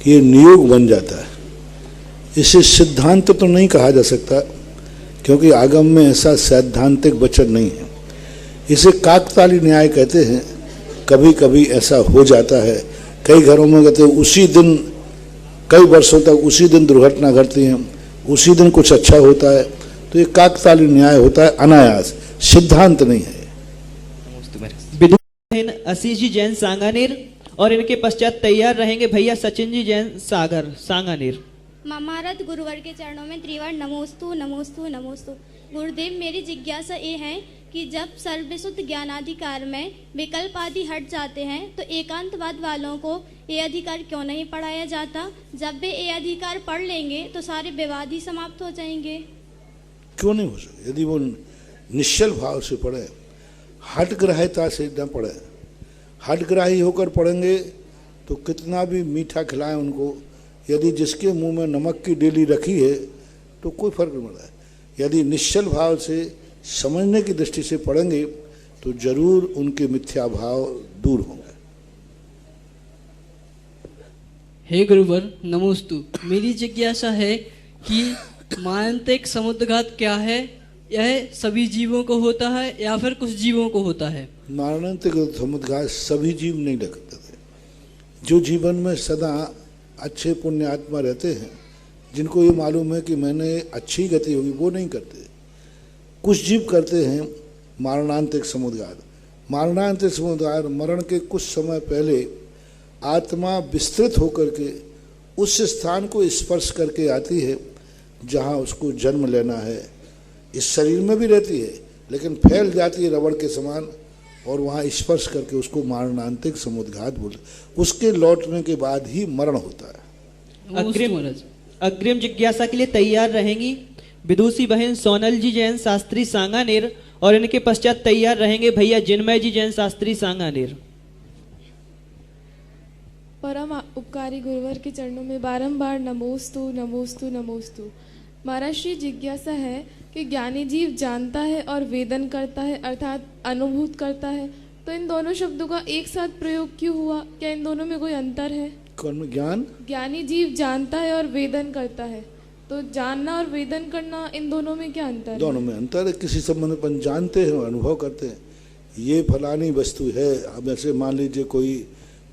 C: कि ये नियोग बन जाता है। इसे सिद्धांत तो नहीं कहा जा सकता क्योंकि आगम में ऐसा सैद्धांतिक वचन नहीं है। इसे काकताली न्याय कहते हैं। कभी कभी ऐसा हो जाता है। कई घरों में कहते हैं उसी दिन, कई वर्षों तक उसी दिन दुर्घटना घटती है, उसी दिन कुछ अच्छा होता है। तो ये काकताली न्याय होता है, अनायास, सिद्धांत नहीं है।
E: बहन असी जी जैन सांगानेर और इनके पश्चात तैयार रहेंगे भैया सचिन जी जैन सागर सांगानेर।
O: महाराज गुरुवर के चरणों में त्रिवार नमोस्तु नमोस्तु नमोस्तु। गुरुदेव, मेरी जिज्ञासा ये है कि जब सर्वशुद्ध ज्ञानाधिकार में विकल्प आदि हट जाते हैं तो एकांतवाद वालों को ये अधिकार क्यों नहीं पढ़ाया जाता? जब वे ये अधिकार पढ़ लेंगे तो सारे विवाद ही समाप्त हो जाएंगे।
C: क्यों नहीं हो सकते? यदि वो निश्चल भाव से पढ़े, हठग्राह्यता से न पढ़े, हठग्राही होकर पढ़ेंगे तो कितना भी मीठा खिलाएं उनको, यदि जिसके मुंह में नमक की डेली रखी है तो कोई फर्क नहीं पड़ता है। यदि निश्चल भाव से समझने की दृष्टि से पढ़ेंगे तो जरूर उनके मिथ्या भाव दूर होंगे।
P: हे गुरुवर नमोस्तु। मेरी जिज्ञासा है कि मानसिक समुद्रघात क्या है? यह सभी जीवों को होता है या फिर कुछ जीवों को होता है?
C: मानसिक समुद्रघात सभी जीव नहीं लगते थे। जो जीवन में सदा अच्छे पुण्य आत्मा रहते हैं, जिनको ये मालूम है कि मैंने अच्छी गति होगी, वो नहीं करते। कुछ जीव करते हैं मारणांतिक समुद्रघात। मारणांतिक समुद्रघात मरण के कुछ समय पहले आत्मा विस्तृत होकर के उस स्थान को स्पर्श करके आती है जहाँ उसको जन्म लेना है। इस शरीर में भी रहती है लेकिन फैल जाती है रबड़ के समान और वहाँ स्पर्श करके उसको मारणांतिक समुद्रघात बोलते। उसके लौटने के बाद ही मरण होता है।
E: अग्रिम जिज्ञासा के लिए तैयार रहेंगी विदुषी बहन सोनल जी जैन शास्त्री सांगानेर और इनके पश्चात तैयार रहेंगे भैया जिनमय जी जैन शास्त्री सांगानेर।
Q: परम उपकारी गुरुवर के चरणों में बारंबार नमोस्तु नमोस्तु नमोस्तु। महाराज श्री जिज्ञासा है कि ज्ञानी जीव जानता है और वेदन करता है अर्थात अनुभूत करता है, तो इन दोनों शब्दों का एक साथ प्रयोग क्यों हुआ? क्या इन दोनों में कोई अंतर है?
C: कौन में ज्ञान?
Q: ज्ञानी जीव जानता है और वेदन करता है, तो जानना और वेदन करना इन दोनों में क्या अंतर है?
C: दोनों में अंतर है। किसी संबंध अपन जानते हैं, अनुभव करते हैं, ये फलानी वस्तु है। अब ऐसे मान लीजिए कोई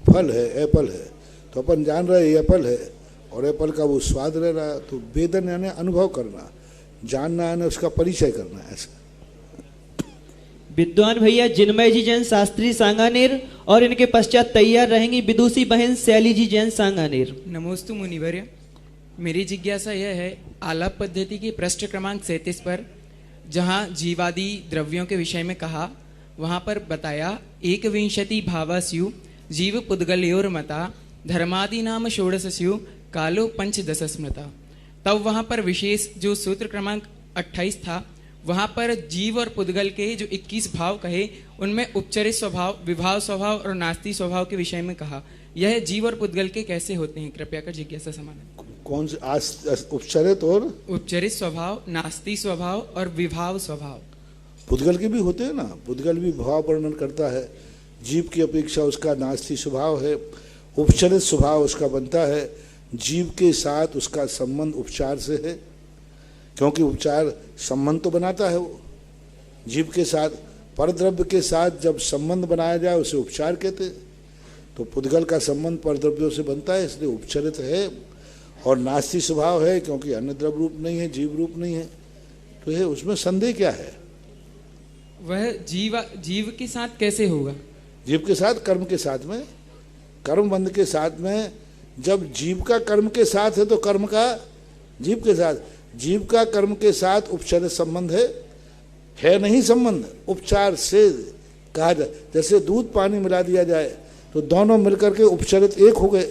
C: फल है, एप्पल है, तो अपन जान रहे हैं एप्पल है और एप्पल का वो स्वाद रह रहा है। तो वेदन यानी अनुभव करना, जानना यानी उसका परिचय करना। ऐसा
E: विद्वान भैया जिनमय जी जैन शास्त्री सांगानेर और इनके पश्चात तैयार रहेंगी विदुषी बहन शैली जी जैन सांगानेर।
R: नमोस्तु मुनिवर्य। मेरी जिज्ञासा यह है, आलाप पद्धति की पृष्ठ क्रमांक 37 पर जहाँ जीवादि द्रव्यों के विषय में कहा, वहाँ पर बताया 21 भावास्यु जीव पुद्गलयोर मता धर्मादि नाम षोडश स्यु कालो पंचदश स्मृता। तब वहाँ पर विशेष जो सूत्र क्रमांक 28 था, वहाँ पर जीव और पुद्गल के जो 21 भाव कहे, उनमें उपचरित स्वभाव, विभाव स्वभाव और नास्ति स्वभाव के विषय में कहा। यह जीव और पुद्गल के कैसे होते हैं, कृपया कर जिज्ञासा समाधान।
C: कौन से उपचरित और
R: उपचरित स्वभाव, नास्ति स्वभाव और विभाव स्वभाव।
C: पुद्गल के भी होते हैं ना, पुद्गल भी भाव वर्णन करता है, जीव की अपेक्षा उसका नास्ति स्वभाव है, उपचरित स्वभाव उसका बनता है, जीव के साथ उसका संबंध उपचार से है, क्योंकि उपचार संबंध तो बनाता है वो जीव के साथ, परद्रव्य के साथ जब संबंध बनाया जाए उसे उपचार कहते हैं। तो पुद्गल का संबंध परद्रव्यों से बनता है, इसलिए उपचरित है, और नास्ति स्वभाव है क्योंकि अन्य द्रव्य रूप नहीं है, जीव रूप नहीं है। तो ये उसमें संदेह क्या है?
R: वह जीव के साथ कैसे होगा?
C: जीव के साथ कर्म के साथ में, कर्म बंध के साथ में। जब जीव का कर्म के साथ है तो कर्म का जीव के साथ, जीव का कर्म के साथ उपचरित संबंध है नहीं संबंध, उपचार से कहा जाए। जैसे दूध पानी मिला दिया जाए तो दोनों मिलकर के उपचरित एक हो गए,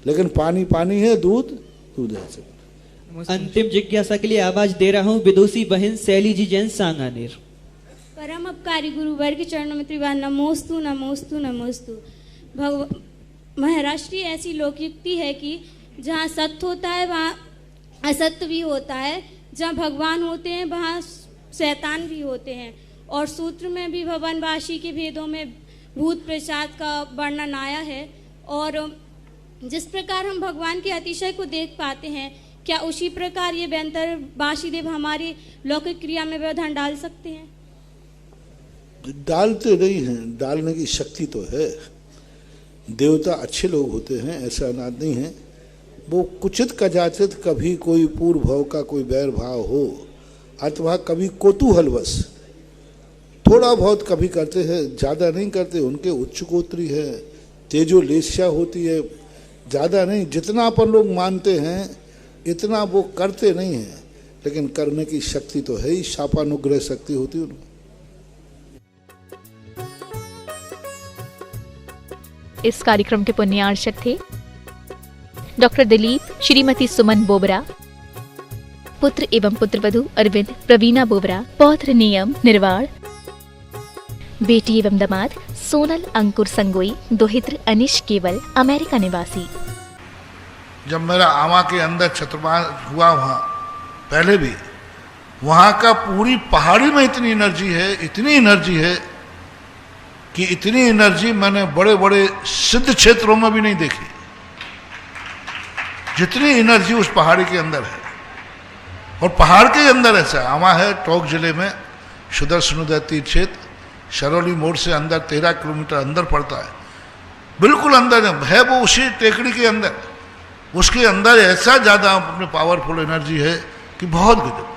C: लेकिन पानी पानी है, दूध दूध है।
E: अंतिम जिज्ञासा के लिए आवाज दे रहा हूँ विदुषी बहन शैली जी जैन सांगानेर।
O: परम अपकारी गुरुवर के चरणों में त्रिवार नमोस्तु नमोस्तु नमोस्तु। महाराष्ट्र की ऐसी लोकयुक्ति है कि जहाँ सत्य होता है वहाँ असत्य भी होता है, जहाँ भगवान होते हैं वहाँ शैतान भी होते हैं, और सूत्र में भी भवनवासी के भेदों में भूत प्रसाद का वर्णन आया है। और जिस प्रकार हम भगवान के अतिशय को देख पाते हैं, क्या उसी प्रकार ये व्यंतर वासीदेव हमारी लौकिक क्रिया में व्यवधान डाल सकते हैं?
C: डालते नहीं हैं, डालने की शक्ति तो है। देवता अच्छे लोग होते हैं, ऐसा अनाद नहीं है। वो कुचित कदाचित कभी कोई पूर्व भाव का कोई बैर भाव हो, अथवा कभी कौतूहलवश थोड़ा बहुत कभी करते हैं, ज़्यादा नहीं करते। उनके उच्च गोत्री है, तेजो लेस्या होती है, ज़्यादा नहीं। जितना अपन लोग मानते हैं इतना वो करते नहीं हैं, लेकिन करने की शक्ति तो है ही, शापानुग्रह शक्ति होती है उनको।
B: इस कार्यक्रम के पुण्यार्चक थे डॉक्टर दिलीप, श्रीमती सुमन बोबरा, पुत्र एवं पुत्रवधू अरविंद, प्रवीणा बोबरा, पौत्र नियम निर्वाण, बेटी एवं दामाद सोनल अंकुर संगोई, दोहित्र अनिश केवल, अमेरिका निवासी।
A: जब मेरा आमा के अंदर छत्रपाल हुआ, वहाँ पहले भी वहाँ का पूरी पहाड़ी में इतनी एनर्जी है, इतनी एनर्जी है कि इतनी एनर्जी मैंने बड़े बड़े सिद्ध क्षेत्रों में भी नहीं देखी, जितनी एनर्जी उस पहाड़ी के अंदर है। और पहाड़ के अंदर ऐसा आमा है, टोंक जिले में सुदर्शन तीर्थ क्षेत्र, शरौली मोड़ से अंदर 13 किलोमीटर अंदर पड़ता है, बिल्कुल अंदर है वो, उसी टेकड़ी के अंदर। उसके अंदर ऐसा ज़्यादा अपने पावरफुल एनर्जी है कि बहुत गजब।